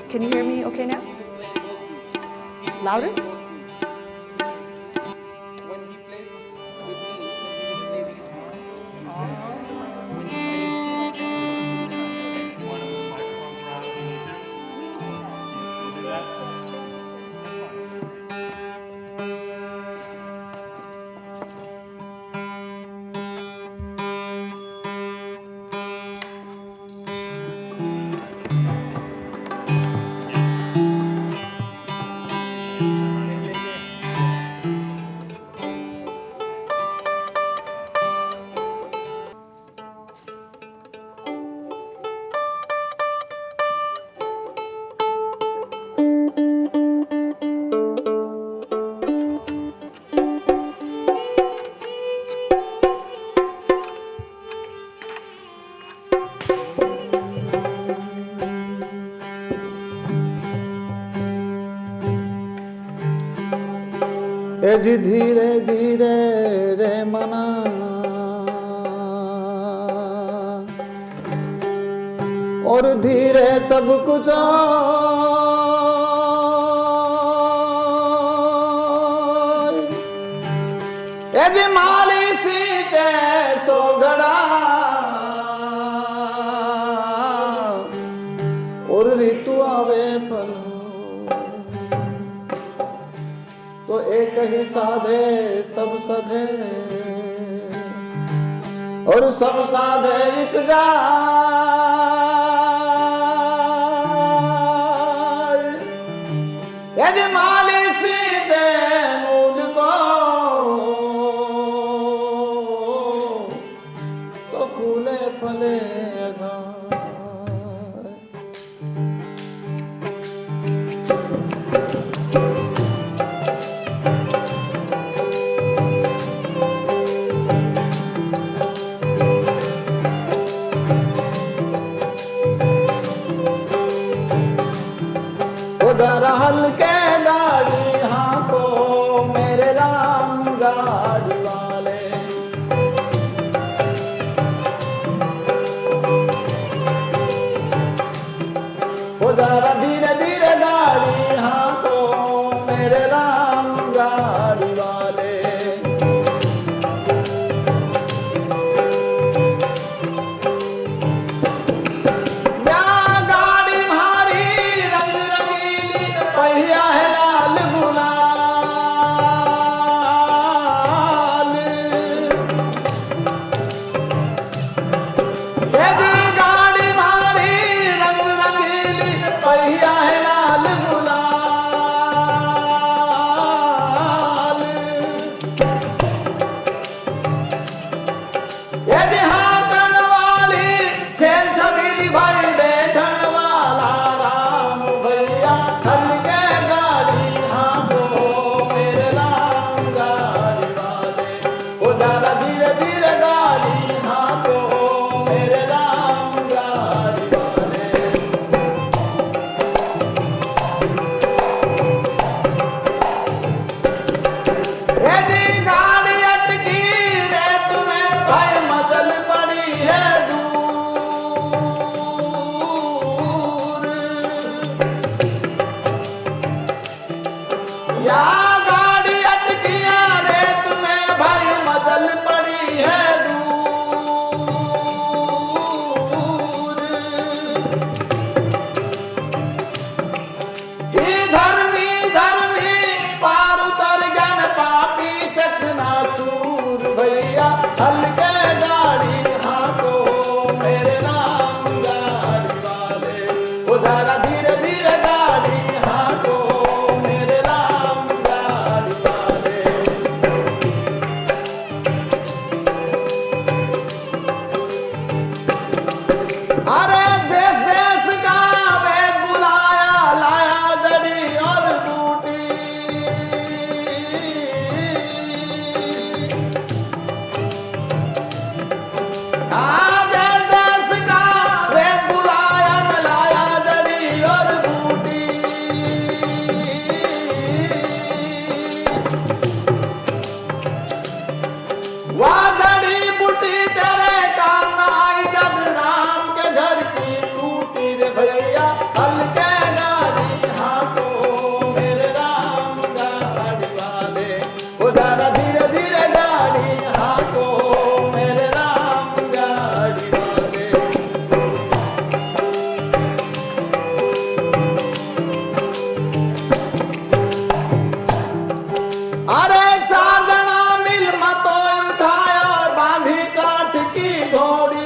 Can you hear me okay now? Louder? ए जी धीरे धीरे रे मना और धीरे सब कुछ ए जी माली सीते सो गड़ा और ऋतु आवे फल तो एक ही साधे सब सधे और सब साधे एक जाए यदि माली सीते मूल को तो फूले फले जरा हल्के गाड़ी हाँ को मेरे राम गाड़ी वाले वो जरा धीरे धीरे गाड़ी हाँ को मेरे राम गाड़ी वाले पहिया है लाल गुलाल ये जी गाड़ी मारी रंग रंगीली पहिया है लाल गुलाल ये जी हाथन वाली छेल छबीली भाई बैठन वाला राम भैया हल्के गाड़ी हाँ को मेरे राम गाड़ी वाले वो ज्यादा धीरे धीरे गाड़ी हाँ को मेरे राम गाड़ी वाले यदि गाड़ी अटकी रे तुम्हें भाई मजल पड़ी है या गाड़ी अटकिया रे तुम्हें भाई मजल पड़ी है दूर धर्मी धर्मी पार उतर ज्ञान पापी चकना चूर भैया हल्के गाड़ी हाँ को मेरे राम गाड़ी वाले वो जरा धीरे धीरे गाड़ी हाँ को मेरे राम गाड़ी वाले अरे देश देश का वेद बुलाया लाया जड़ी और बूटी देश देश का वेद बुलाया लाया जड़ी और बूटी वाह जड़ी बूटी तेरे काम आई जब राम के घर की टूटी रे भैया हल्के गाड़ी हाँ को मेरे राम गाड़ी वाले वो जरा धीरे धीरे गाड़ी हाँ को मेरे राम गाड़ी वाले अरे चार जना मिल मतो उठाया बांधी काठ की घोड़ी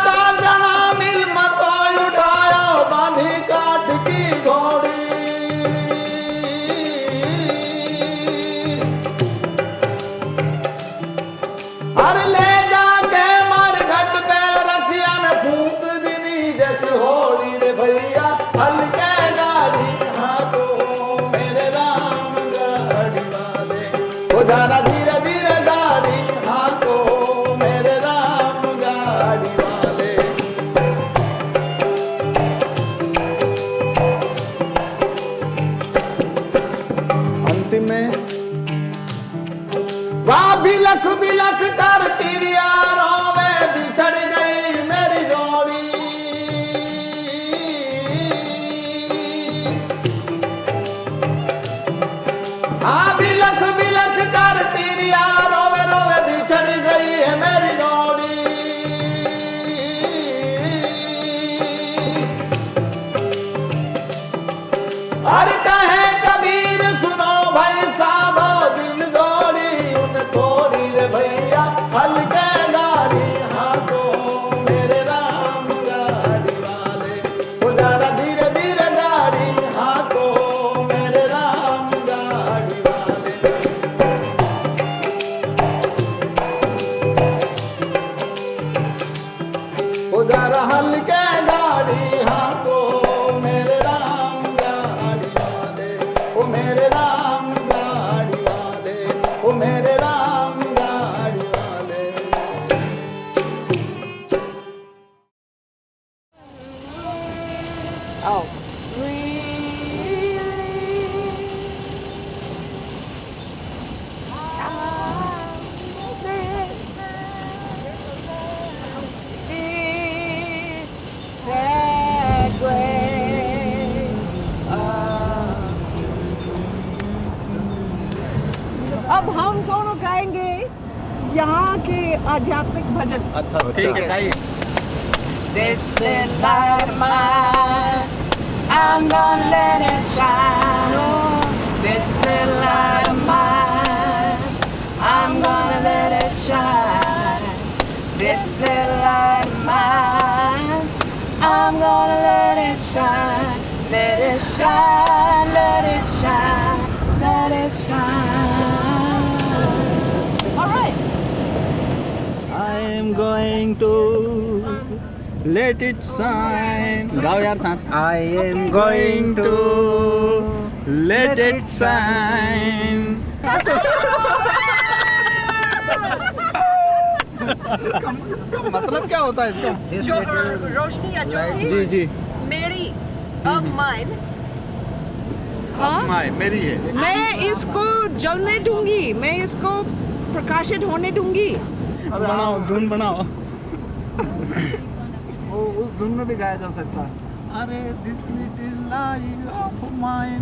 चार जना मिल मतो उठाया बांधी काठ की घोड़ी अरे ले जाके मार घट पे रखिया न फूक दिनी जैसे होली रे भैया हल्के गाड़ी हाँ को मेरे राम गाड़ी वाले वो जरा धीरे धीरे गाड़ी हाँ को मेरे राम गाड़ी वाले बिलख कर तिरिया रोवे बिछड़ गई मेरी जोड़ी हाँ बिलख बिलख कर तिरिया रोवे रोवे बिछड़ गई है मेरी जोड़ी और कहे कबीर सुनो भाई साधो दिल जोड़ी उन थोड़ी रे भैया हल्के गाड़ी हाँ तो मेरे राम गाड़ी वाले वो जरा धीरे धीरे गाड़ी हाँ तो मेरे राम गाड़ी वाले वो जरा हल्के गाड़ी हाँ तो मेरे राम गाड़ी वाले ओ मेरे राम गाड़ी वाले ओ मेरे राम गाड़ी वाले Oh. अब हम दोनों गाएंगे यहाँ के आध्यात्मिक भजन। अच्छा ठीक है गाइए This little light of mine, I'm gonna let it shine. Oh, this little light of mine, I'm gonna let it shine. This little light of mine, I'm gonna let it shine. Let it shine, let it shine, let it shine. All right. I am going to let it shine. गाओ यार साथ. I am going to let it shine. इसका मतलब क्या होता है इसका जो रोशनी या ज्योति जी जी मेरी of mine, हाँ माय मेरी है मैं इसको जलने दूंगी, मैं इसको प्रकाशित होने दूंगी। बनाओ धुन बनाओ. वो उस धुन में भी गाया जा सकता है अरे this little light of mine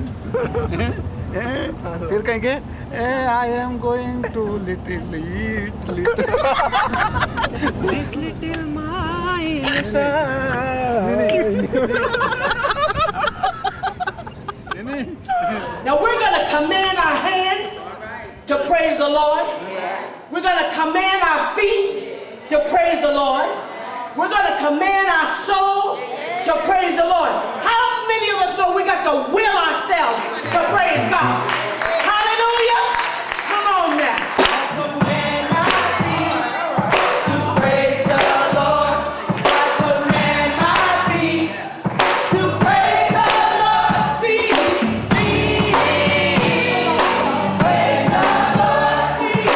फिर कहेंगे I am going to little eat This little mind. Now we're going to command our hands to praise the Lord. We're going to command our feet to praise the Lord. We're going to command our soul to praise the Lord. How many of us know we got to will ourselves to praise God? Hallelujah. Come on now. I command my feet to praise the Lord. I command my feet to praise the Lord. Feet. Praise the Lord. Come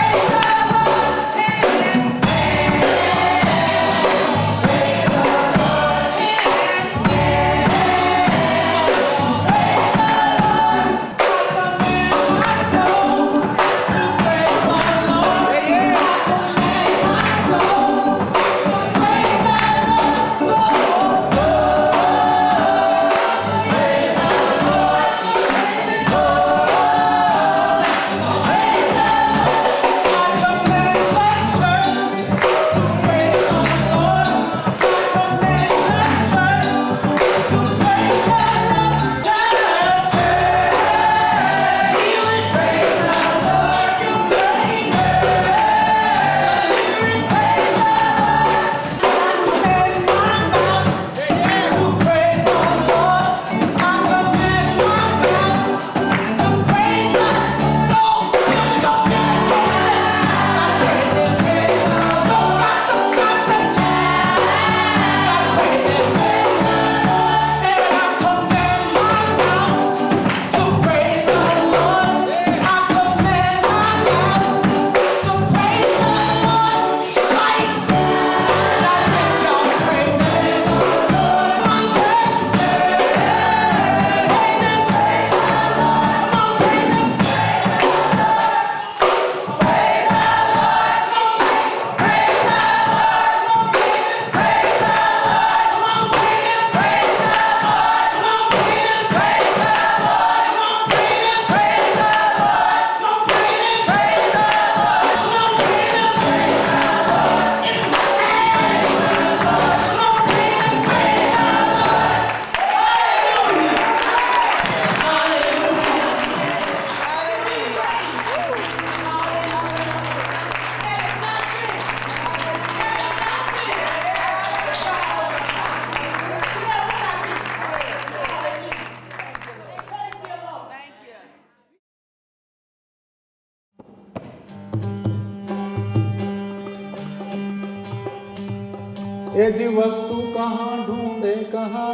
on. ए जी वस्तु कहाँ ढूंढे कहाँ,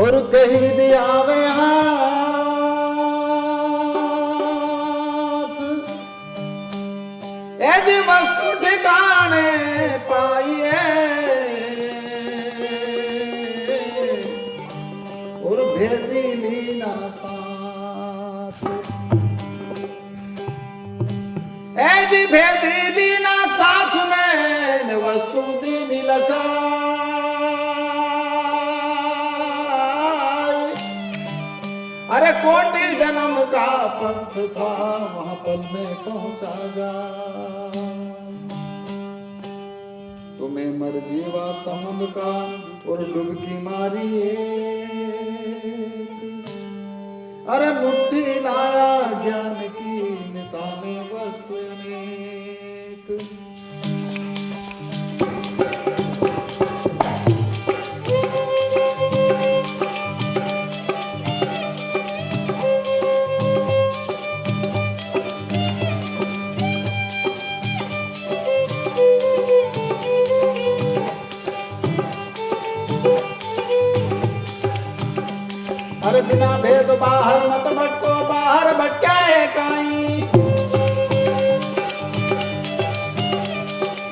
और कही दिया वे हाथ, ए जी वस्तु ठिकाने पाइए, और भेदी लीना साथ, ए जी भेदी लीना साथ में वस्तु दीनी लगा, अरे कोटि जन्म का पंथ था वहां पल में पहुंचा जा, तुम्हें मर जीवा समुद्र का और डुबकी मारी एक, अरे मुट्ठी लाया ज्ञान की निता में वस्तु अनेक, अरे बिना भेद बाहर मत भटको, बाहर भटका है काई,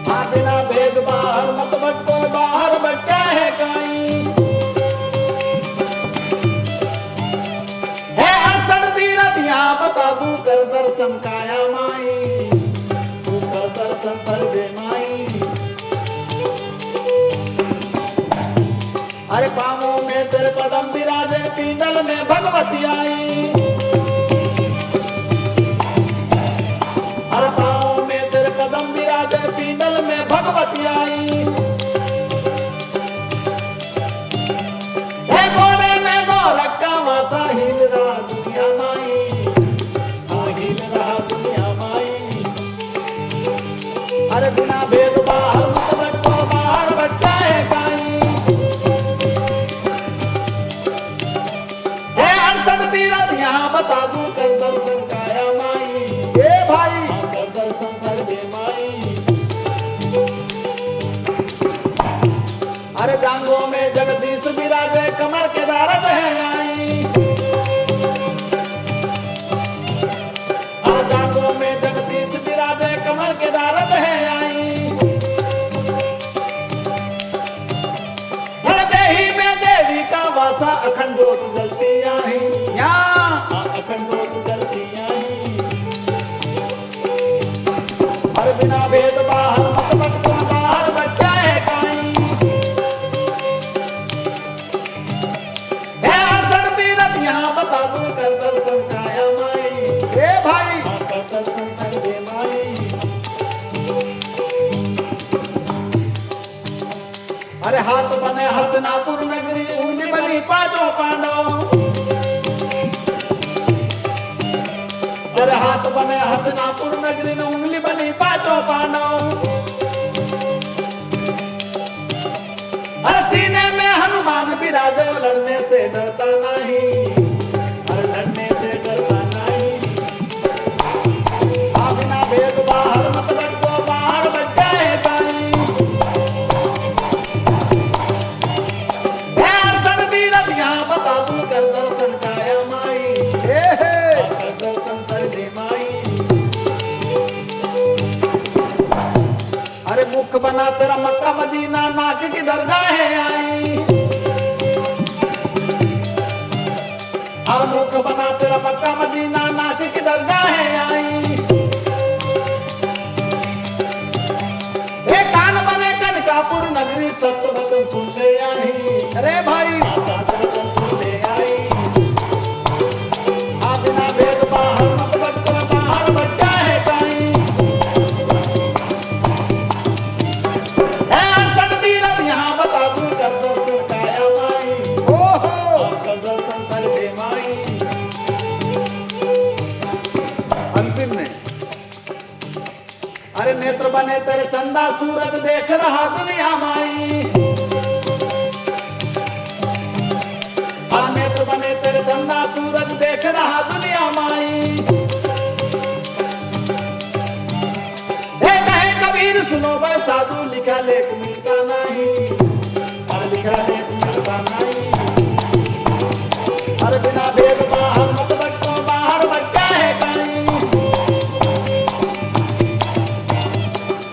हाँ बिना भेद बाहर मत भटको, बाहर भटका है काई, है अड़सठ तीरथ यहाँ बता दूं कर दर्शन काया माई, तू कर दर्शन कर दे माई, अरे पाँवों में तेरे पदम विराजे, पींडल में भगवती आई, अरे पाँवों में तेरे पदम विराजे, पींडल में भगवती आई, हे घोड़े में गोरख का वासा, हिल रहा दुनिया माई, हाँ हिल रहा दुनिया माई, अरे बिना भेद बाहर मत भटको, बाहर भटका है काई, यहाँ बता दूं कर दर्शन काया माई, ए भाई कर दर्शन कर दे माई, अरे जांगों में जगदीश विराजे, कमर के दारद है आई, अरे जांगों में जगदीश विराजे, कमर के दारद है आई, अरे देही में देवी का वासा, अखंड ज्योत जलती आई, हर बिना भेद बाहर मत भटको, बाहर भटका है काई, है अड़सठ तीरथ यहाँ बता दूं कर दर्शन काया माई, ए भाई कर दर्शन कर दे माई, अरे हाथ बने हस्तिनापुर नगरी, उंगली बनी पांचों पांडव, अरे हाथ बने हस्तिनापुर नगरी में, उंगली बनी पांचों पांडव, अरे सीने में हनुमान विराजे, लड़ने से डरता नहीं, अरे लड़ने से डरता नहीं, बिना भेद बाहर मत भटको, बाहर भटका है काई, अड़सठ तीरथ यहाँ बता दूं कर दर्शन काया माई, कर दर्शन कर दे माई, अरे मुख बना तेरा मक्का मदीना, नाक की दरगाह है आई, अब मुख बना तेरा मक्का मदीना, नाक की दरगाह है आई, हे कान बने कनकापुर नगरी, सत्य वचन तुमसे आई, अरे भाई तुमसे आई, बिना भेद बाहर मत भटको, बाहर भटका है काई, है अड़सठ तीरथ यहाँ बता दूं कर दर्शन काया माई, ओहो कर दर्शन कर दे माई, अंतिम में अरे नेत्र बने तेरे चंदा सूरज, देख रहा दुनिया माई, नेत्र बने तेरे चंदा सूरज, देख रहा दुनिया माई, साधु लिखा लेख मिलता नहीं, अरे लिखा लेख मिलता नहीं। अरे बिना भेद बाहर मत बच्चों, बाहर बच्चा है कहीं।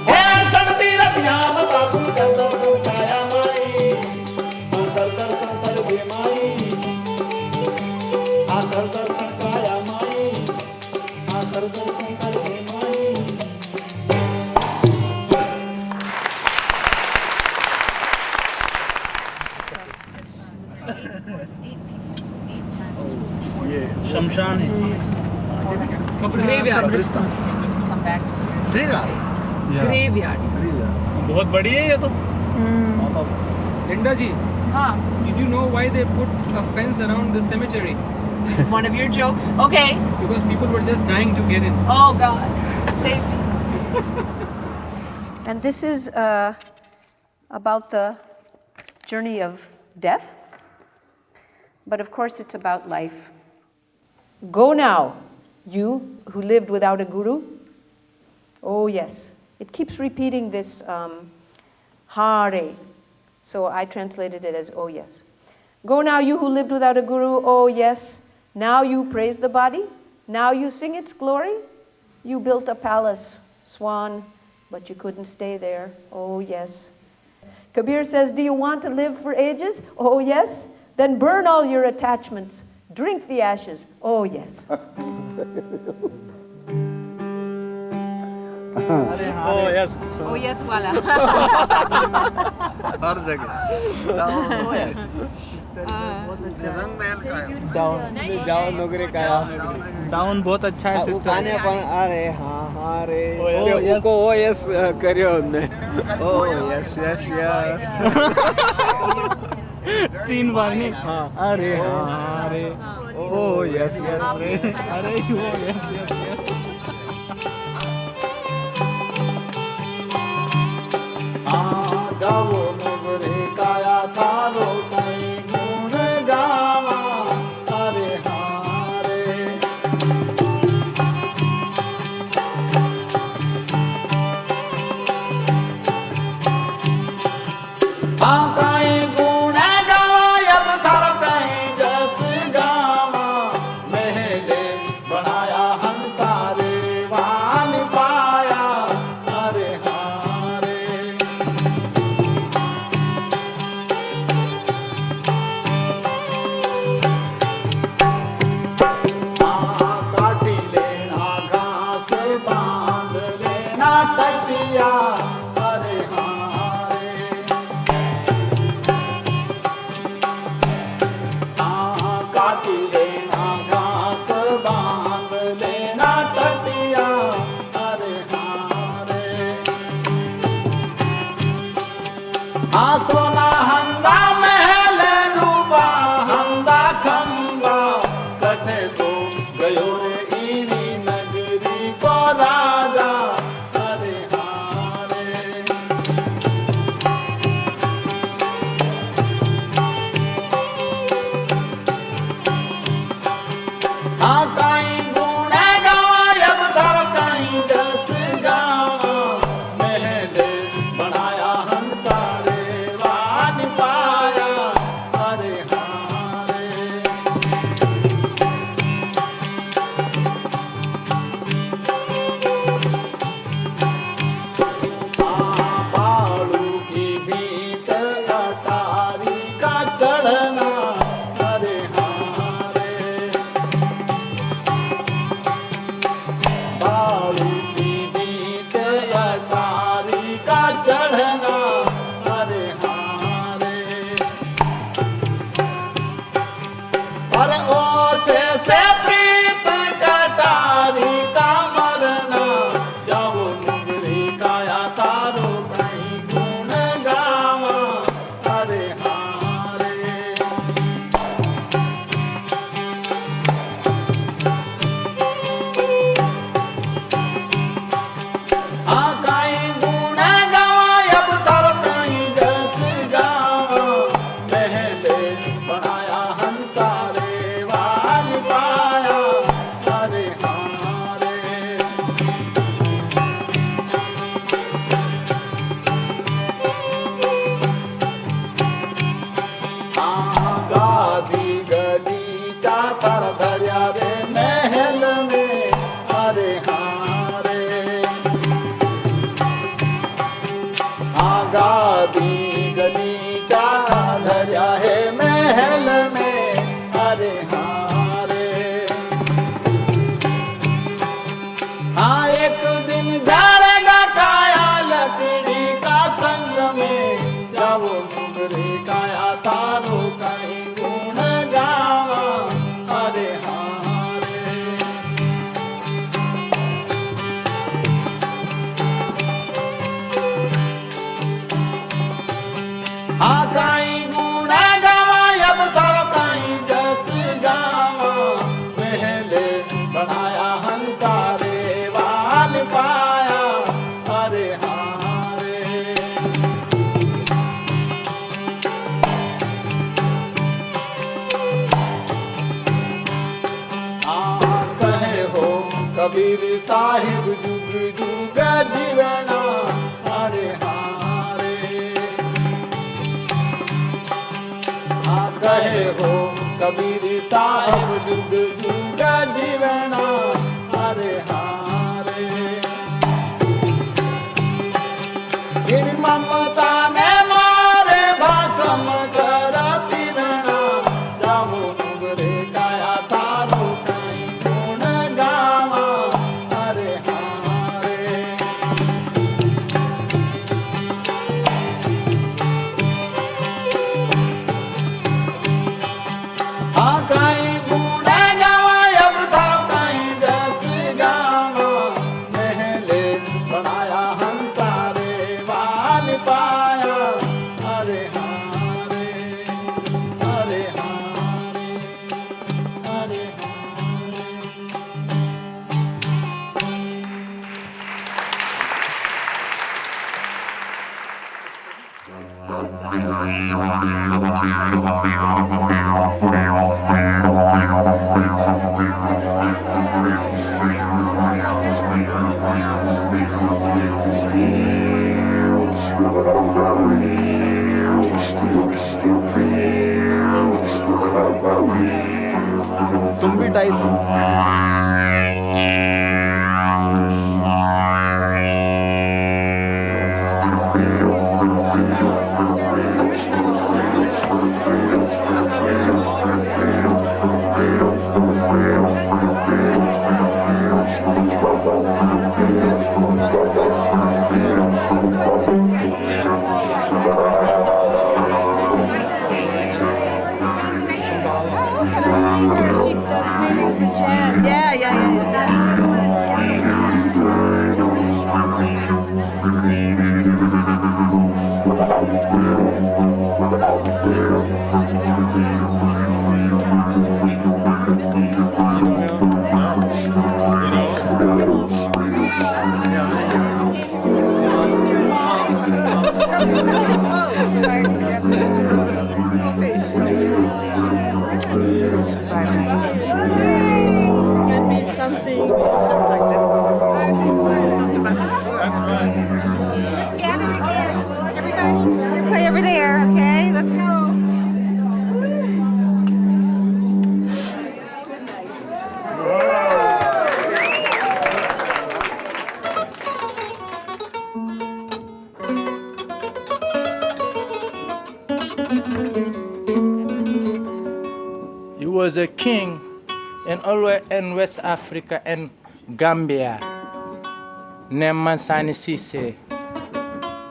हे सरती रतिया बता तू चंदन को छाया माई, अंतर दर्शन कर दे माई, आकर दर्शन काया माई, आकर दर्शन कर दे माई। शमशान है। बहुत बड़ी है ये तो। Linda ji, did you know why they put a fence around the cemetery? It's one of your jokes. Okay. Because people were just dying to get in. Oh God, save me. And this is about the journey of death. But of course, it's about life. Go now, you who lived without a guru. Oh, yes. It keeps repeating this hare. So I translated it as oh, yes. Go now, you who lived without a guru. Oh, yes. Now you praise the body. Now you sing its glory. You built a palace, Swan, but you couldn't stay there. Oh, yes. Kabir says, do you want to live for ages? Oh, yes. Then burn all your attachments. Drink the ashes. Oh, yes. Oh yes. Oh yes वाला. हर जगह. Oh yes. रंग महल का है. Down जाओ नौकरी का। Down बहुत अच्छा है सिस्टम। गाने पर अरे हाँ रे उनको ओ यस करियो हमने। ओ यस यस यस। 3 बार नहीं। हाँ अरे हाँ रे ओ यस यस रे अरे ओ यस यस यस। जाओ मोगरे काया थारो कहीं गुण गावा, अरे हारे। हाँ कहीं गुण गावा, अब थर कहीं जस गावा। महले बनाया हंसारे वान पाया, अरे हारे। काटी लेना घास बांध लेना टटिया, अरे हारे। काटी लेना घास बांध लेना टटिया, अरे हारे। सोना हंदा महल रूपा हंदा खंबा, कटे तो गयो रे इनी नगरी को राजा, अरे हारे। हाँ कहीं गुण गावा, अब धर कहीं जस गावा। महले बनाया हंसारे वान पाया, अरे हारे। बालू की भीत अटारी का चढ़ना, अरे हारे। बालू की भीत अटारी का चढ़ना, अरे हारे। अरे ओछे से प्रीत कटारी का मरना, जाओ मुगरी काया तारो कहीं गुण गावा, अरे हारे। अरे हाँ रे गादी गलीचा धर्या है महल में अरे हाँ रे हाँ एक दिन जाड़ेगा काया लकड़ी का संग में जाओ मुगरे काया तारो कहीं गुण गावा अरे हाँ रे हाँ कहीं गुण गावा अब तो कहीं जस गावा पहले बनाया हंसा रे वाल पाया अरे हाँ रे कहे हो कबीर साहिब जुग जुग जीवना अरे हाँ रे कहे हो कबीर साहिब जुग जुग जीवना अरे हाँ रे गिर ममता ने मारे भाषम कर पीवना जाओ नुगरे काया तारो कहीं गुण गावा अरे हाँ रे हाँ कहीं गुण गावा अब तो कहीं जस गावा महले बनाया हंसा रे वाल पाया अरे हाँ रे अरे हाँ रे अरे हाँ रे तुम भी type Yeah, yeah, yeah. Send me something just like this. Let's gather again. Everybody, you play over there, okay? Let's go. He was a king in West Africa and Gambia, named Mansani Sise.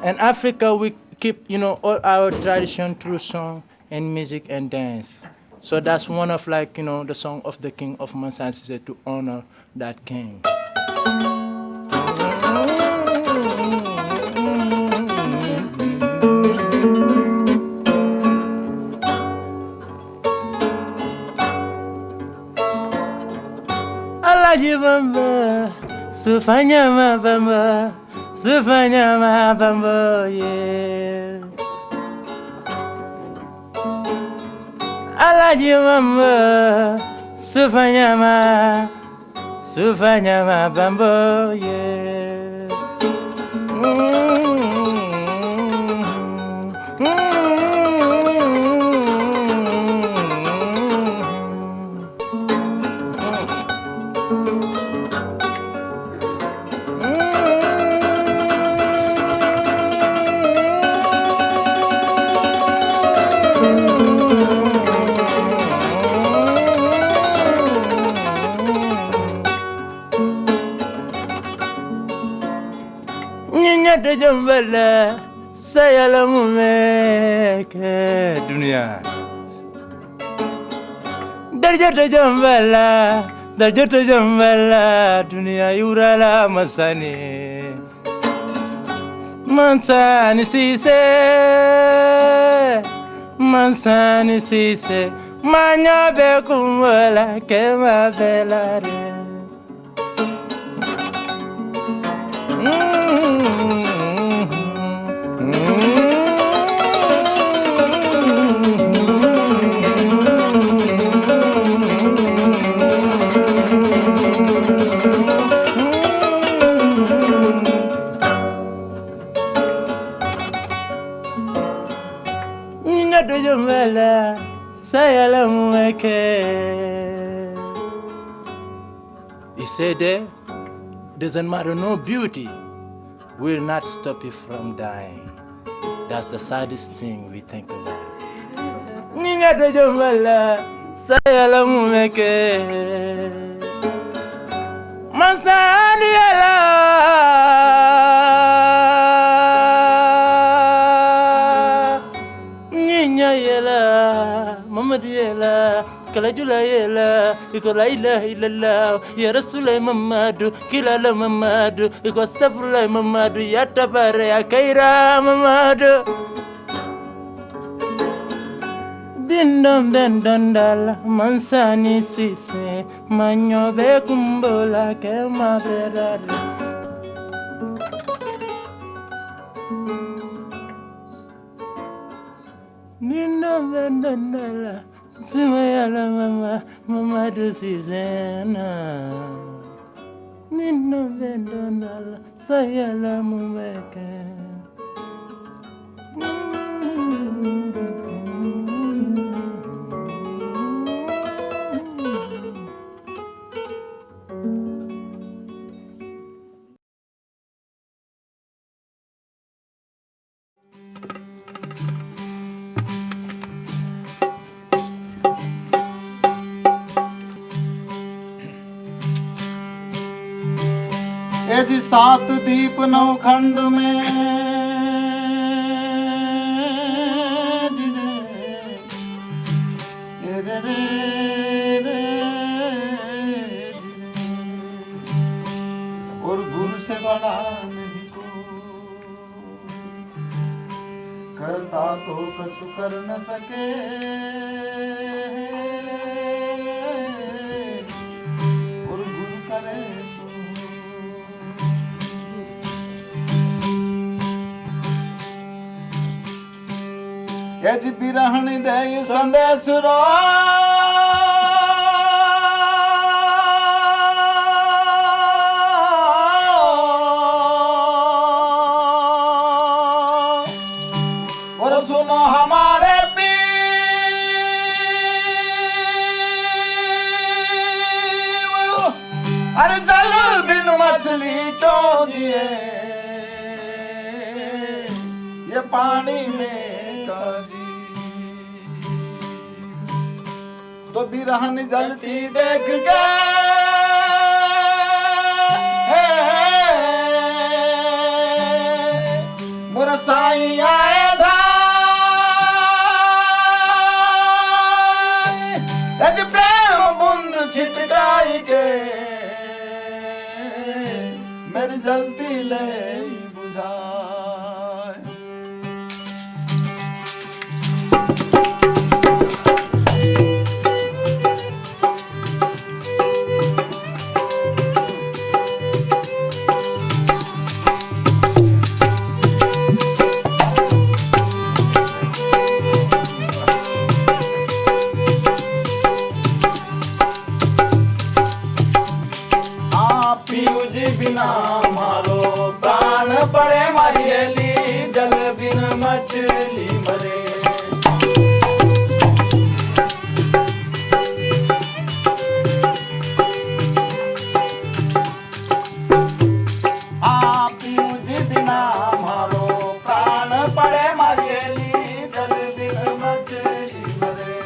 In Africa, we keep, all our tradition through song and music and dance. So that's one of the song of the king of Mansani Sise to honor that king. Alaji bamba, sufanya mabamba, sufanya mabamba, yeah. Alaji bamba, sufanya mabamba, yeah. Nyata jambala saya lamu meke dunia. Darjata jambala dunia yurala masani. Mansani sise manya be kumwala kema belare. He said, doesn't matter, no beauty will not stop you from dying. That's the saddest thing we think about. Kalajula yela, iko la ilaha illallah, ya Rasulullah Muhammadu, kilala Muhammadu, iko astaghfirullah Muhammadu, ya tabare ya kaira Muhammadu. Dindom dendandala, mansani sise, manyobe kumbola kema berare. Dindom dendandala. Simayala mama do Susanna. Nino vendonala sayala mumeke. जी 7 दीप 9 खंड में और गुरु से बड़ा नहीं को करता तो कुछ कर न सके और गुरु करे यज बिरहण दे संदेश रो और सुनो हमारे पीर अरे जल बिन मछली क्यों जिए ये पानी में तो बिरहन जलती देख के मोरा साई आए धाज प्रेम बूंद छिटकाई के मेरी जलती ले बुझाए बिना मारो प्राण पड़े मारियली जल बिन मछली मरे आप मुझे बिना मारो प्राण पड़े मारियली जल बिन मछली मरे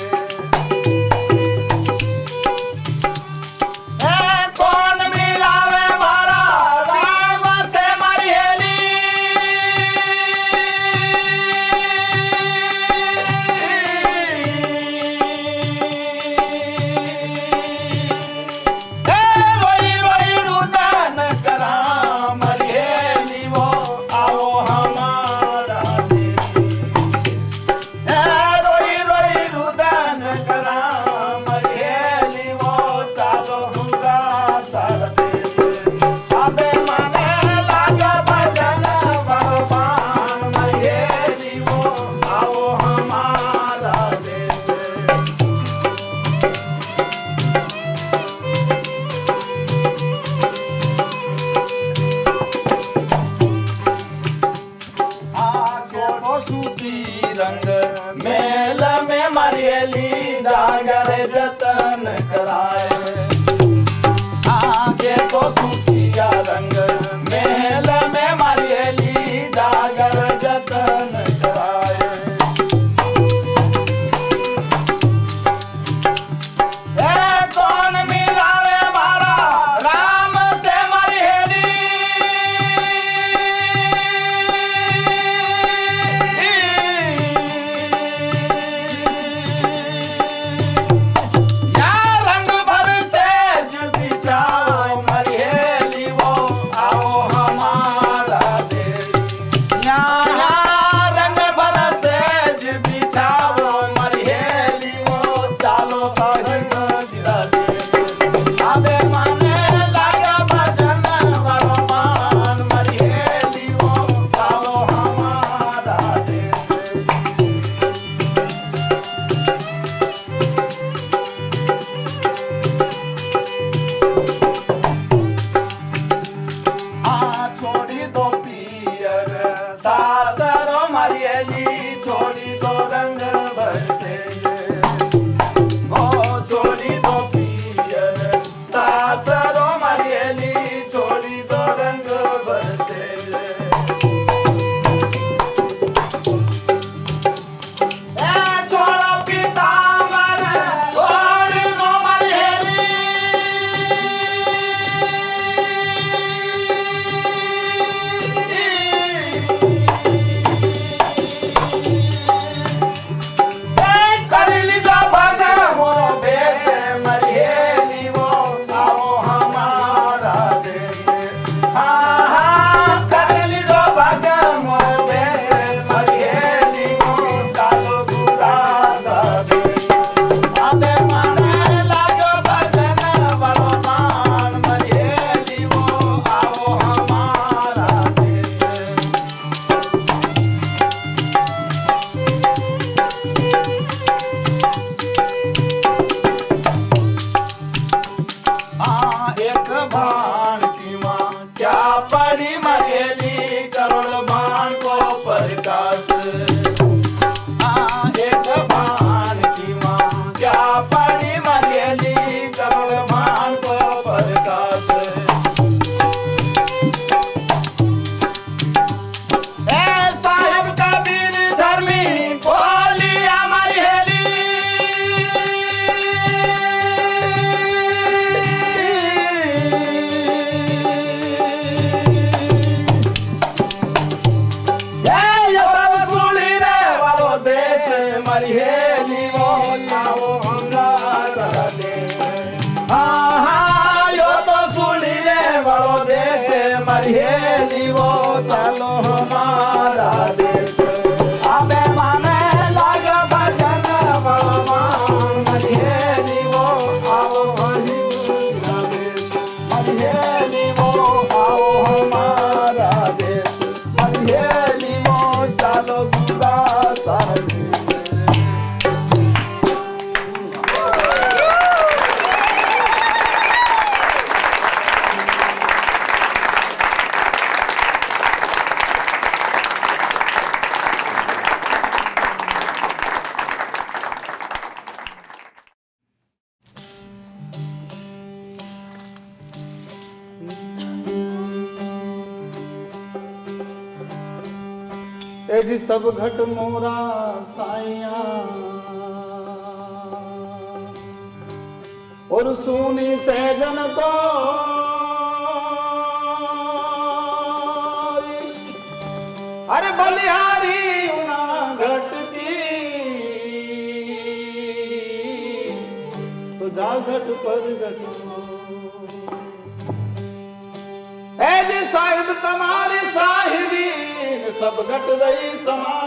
कौन मिलावे मारा राम से मारियली जतन कराए आगे तो सूचिया रंग महल में मरियली डागर जतन कराए कौन मिलावे मारा राम से मरियली या रंग भर से जुटी जाओ मरियली वो आओ हमारा देश यहाँ रंग भर से जुटी जाओ मरियली वो चालो साहिब गिरा दे आबे माने लगा भजन बड़ो मान मरियली वो आओ हमारा देश छोड़ी दो पियर सासरो मरियली छोड़ी दो रंग भरते ओ छोड़ी दो पियर सासरो मरियली छोड़ी दो रंग भरते छोड़ो पीताम्बर छोड़ी दो मरियली करली दो भगन वो देश मरियली वो आओ हमारा देश हाँ हाँ करली दो भगन वो देश मरियली वो चालो बुरा सा देश आबे माने लागो भजन बड़ो मान मरियली वो आओ हमारा देश एक बाण की माँ क्या पड़ी मरियली करोड़ बाण को प्रकाश एक बाण की माँ क्या पड़ी मरियली करोड़ बाण को प्रकाश साहेब कबीर धर्मी बोलिया मरियली ये सब सुनी रे वालो देश मरियली वो आओ हमारा देश हाँ हाँ यो तो सुनी रे वालो देश मरियली वो चलो हमारा देश आबे माने लाग भजन बड़ो मान मरियली वो आओ हमारा देश मरियली वो आओ हमारा देश मरियली वो चालो बुरा सा देश ए जी सब घट मोरा साइया और सुनी सहजन को अरे बलिहारी उना घट की तो जा घट पर घट ए जी साहिब तुम्हारी साहिबीन सब घट रही समाई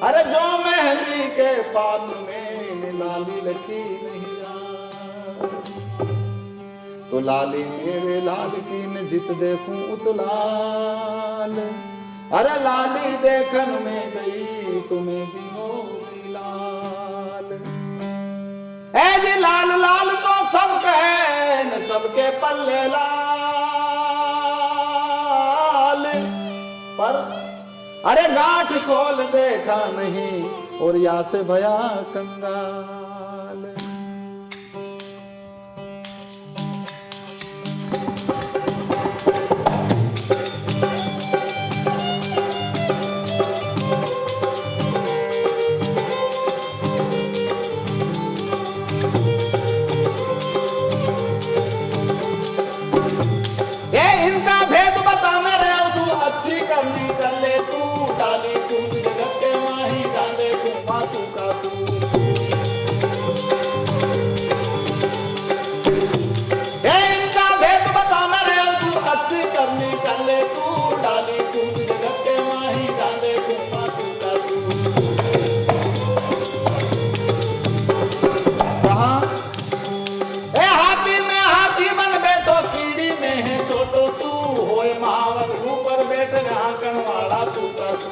अरे जो मेहंदी के पात में लाली लकी नहीं जाए तो लाली मेरे लाल की न जित देखूं उतलाल अरे लाली देखन में गई तुम्हें भी हो गई लाल ए जी लाल लाल तो सब कहे न सबके पल्ले लाल पर अरे गांठ खोल देखा नहीं और या से भया कंगाल। ये इनका भेद बता मेरे तू अच्छी करनी कर ले तू डाली तू जगत के माही डाले तू मासू का तू। ये इनका भेद बता मेरे तू अच्छी करनी कर ले तू डाली तू जगत के माही डाले तू मासू का तू। कहाँ ए हाथी में हाथी बन बैठो कीड़ी में है छोटो तू होए महावत ऊपर बैठ आंकन वाला तू का तू।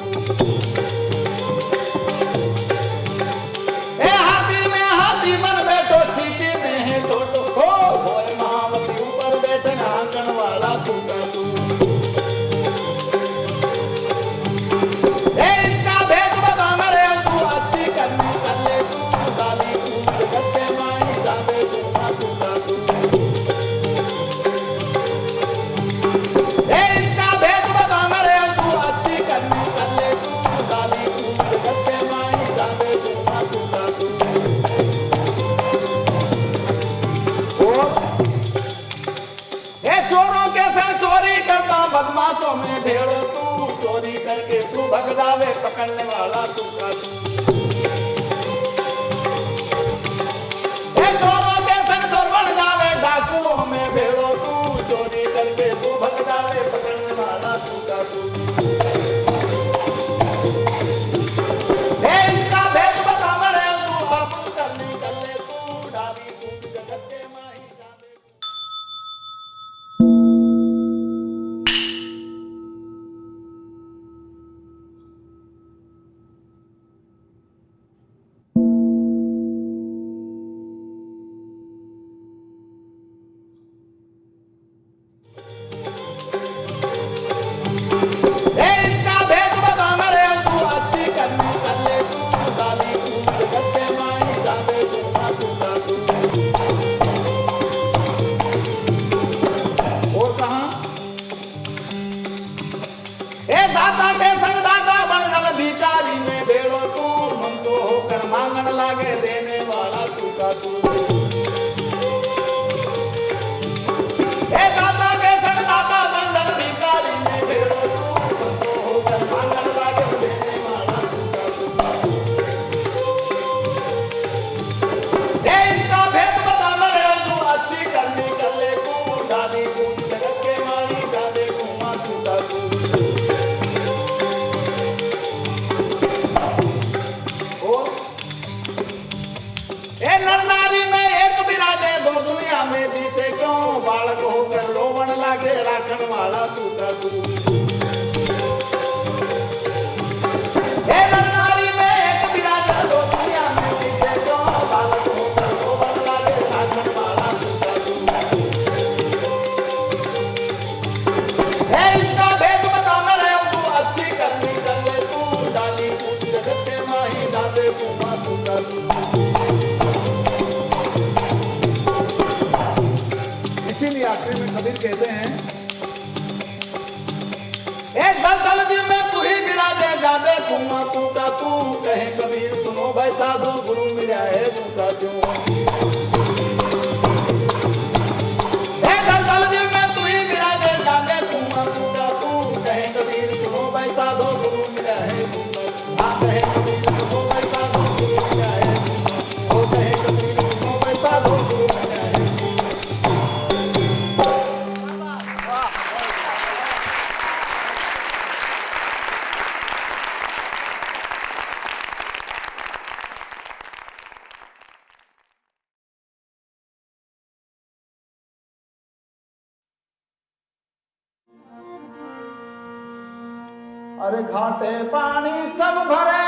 ए हाथी में हाथी बन बैठो चीटी में है छोटो हो होए महावत ऊपर बैठ आंकन वाला तू का तू। ए इनका भेद बता मेरे तू अच्छी करनी कर ले तू डाली तू जगत के माही जादे तू मासू का तू। ए इनका भेद बता मेरे तू अच्छी करनी कर ले तू डाली तू जगत के माही जादे तू मासू का तू। और ये चोरों के संग चोरी करता बदमाशों में भेड़ो तू चोरी करके तू भगदावे पकड़ने वाला तू का तू। ये चोरों के संग चोर बन जावे डाकुओं में भेड़ो तू चोरी करके तू भगदावे पकड़ने वाला तू का तू। ये इनका भेद बता मेरे तू बापू करनी कर ले तू डाली तू जगत के माही जादे। ए इनका भेद बता मेरे तू अच्छी करनी कर ले तू डाली तू जगत के माही जादे तू मासू का तू। और कहाँ ए दाता के संग दाता बन जब भिखारी में भेड़ो तू मन तो होकर मांगन लागे देने वाला तू का तू। ए दाता के संग दाता बन जब भिखारी में भेड़ो तू मन तो होकर मांगन लागे देने वाला तू का तू। ए इनका भेद बता मेरे तू अच्छी करनी कर ले तू डाली तू जगत के माही जादे तू मासू का तू। और ए नर नारी में एक बिराजे दो दुनिया में जिसे क्यों बालक होकर रोवन लागे राखन वाला तू का तू। ए नर नारी में एक बिराजे दो दुनिया में जिसे क्यों बालक होकर रोवन लागे राखन वाला तू का तू। ए इनका भेद बता मेरे तू अच्छी करनी कर ले तू डाली तू जगत के माही जादे तू मासू का तू। इसीलिए आखिर में कबीर कहते हैं एक दलदल जी में तू ही विराजे जादे कुआं तू का तू कहे कबीर सुनो भाई साधु गुरु मिला है तू का क्यों। ए दलदल जी में तू ही विराजे जादे कुआं तू का तू कहे कबीर सुनो भाई साधु गुरु मिला है तू का क्यों। हाँ कहे कबीर सुनो भाई साधु गुरु मिला है तू का। ओ कहे कबीर सुनो भाई साधु गुरु मिला है तू का। अरे घाटे पानी सब भरे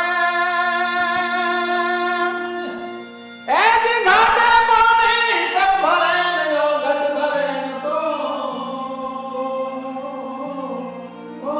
ए जी घाटे पानी सब भरे यो घट भरे तो ओ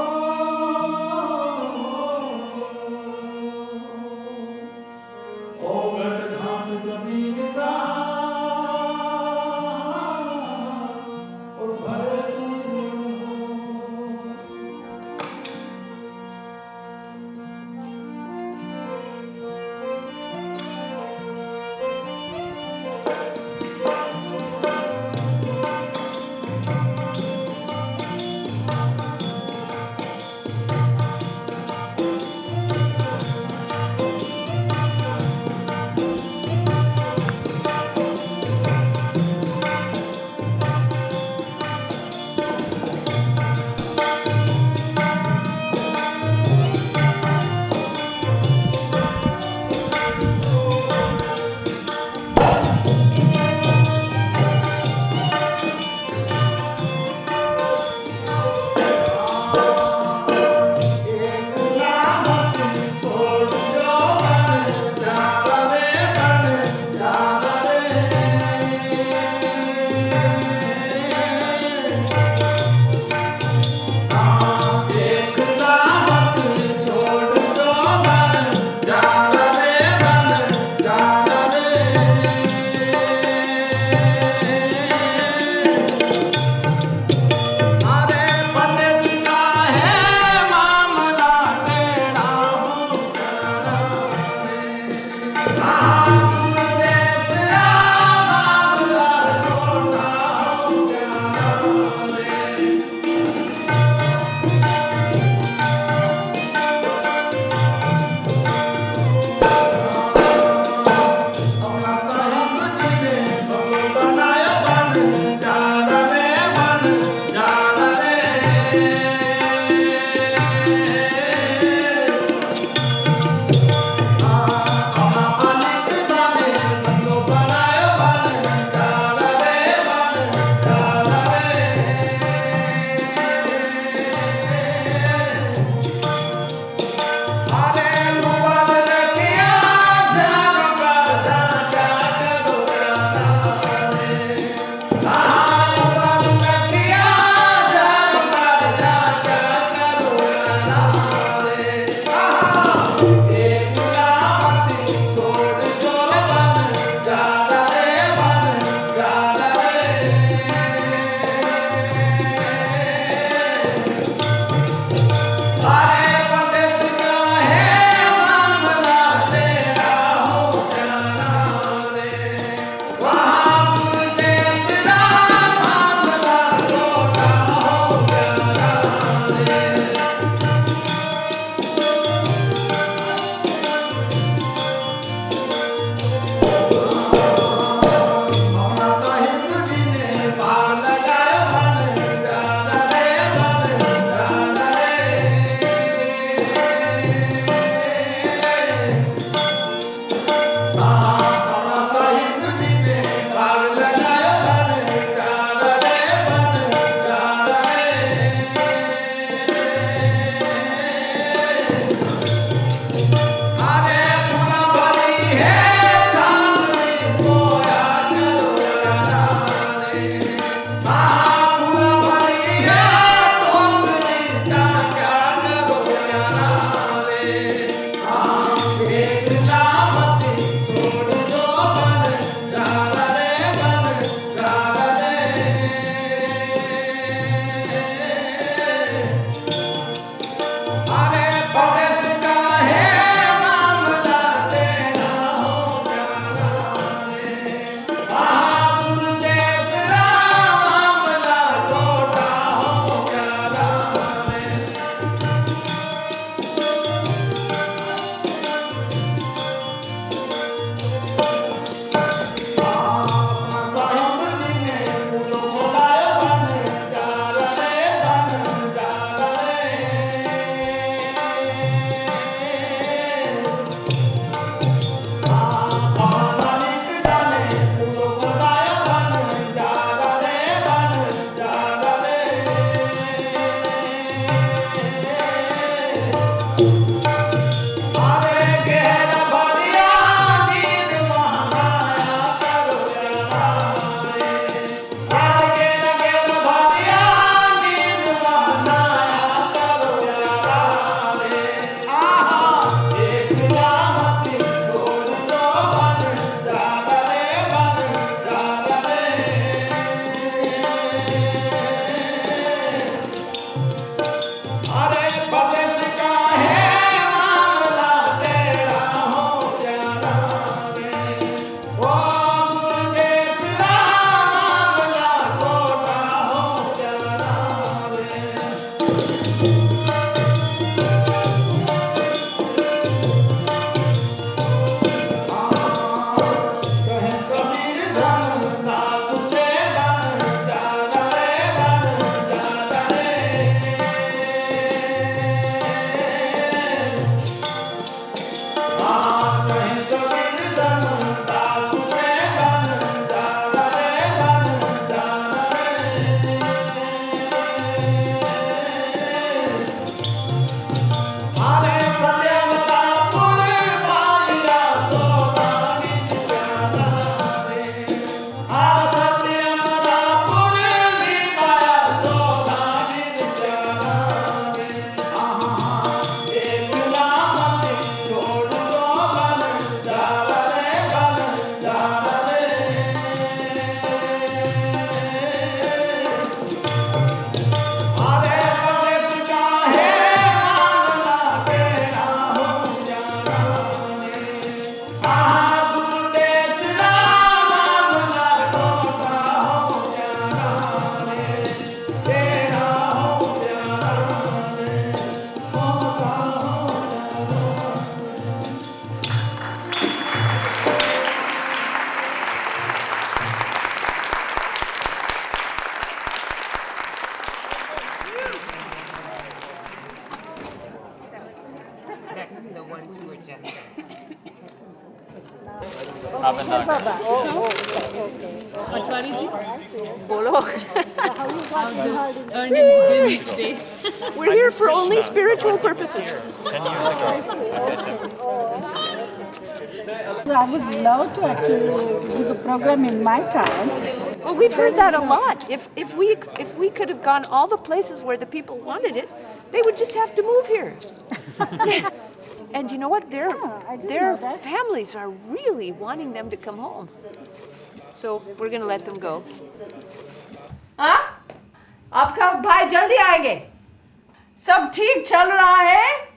Bolo. We're here for only spiritual purposes. I would love to actually do the program in my town. Well, we've heard that a lot. If we could have gone all the places where the people wanted it, they would just have to move here. And you know what? Their families are really wanting them to come home. So we're going to let them go. हाँ? आपका भाई जल्दी आएंगे. सब ठीक चल रहा है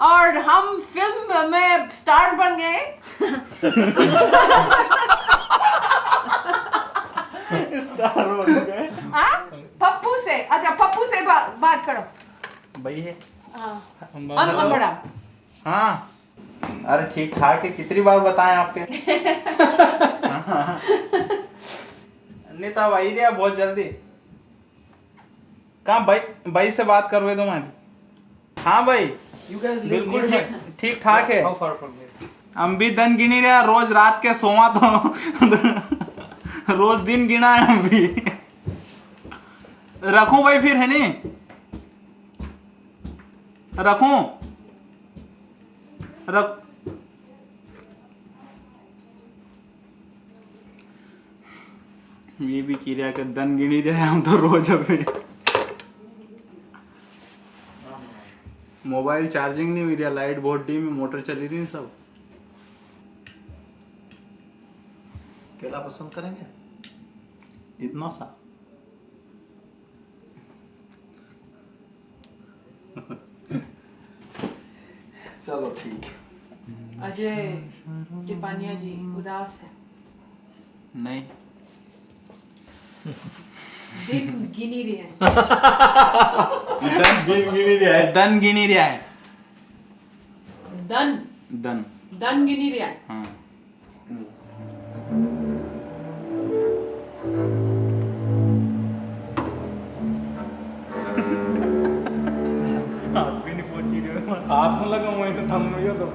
और हम फिल्म में स्टार बन गए. स्टार बन गए. हाँ? पप्पू से. अच्छा पप्पू से बात करो. भाई है. हाँ. अनबड़ा. हाँ. अरे ठीक ठाक है. कितनी बार बताएं आपके. नीता भाई रे बहुत जल्दी. कहाँ भाई से बात करवे तुम्हारी. हाँ भाई. बिल्कुल ठीक ठाक है. हम भी दिन गिनी रहे. रोज रात के सोवा तो रोज दिन गिना है हम भी. रखूं भाई फिर है नहीं. रखूं. रख. ये भी किरिया के दन गिनी रहे हम तो रोज. अभी मोबाइल चार्जिंग नहीं हुई रहा. लाइट बहुत डीम में. मोटर चली रही सब. केला पसंद करेंगे इतना सा. चलो ठीक. अजय टिपानिया जी उदास है. नहीं. दिन गिनी रहे हैं. दन गिनी रहा है. दन गिनी रहा है. हाँ. हाथ में लगा हुआ तो थम में तो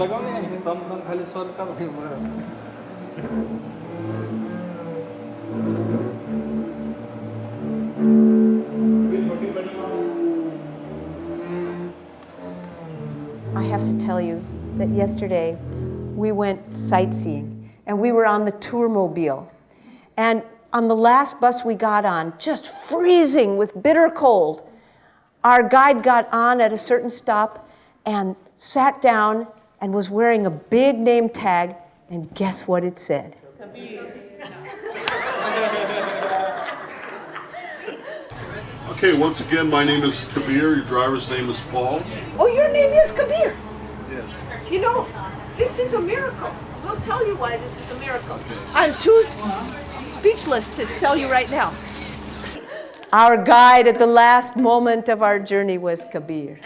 लगा नहीं. दम खाली स्वर कर. I have to tell you that yesterday we went sightseeing and we were on the Tourmobile. And on the last bus we got on, just freezing with bitter cold, our guide got on at a certain stop and sat down and was wearing a big name tag, and guess what it said? Okay, once again, my name is Kabir. Your driver's name is Paul. Oh, your name is Kabir. Yes. You know, this is a miracle. We'll tell you why this is a miracle. I'm too speechless to tell you right now. Our guide at the last moment of our journey was Kabir.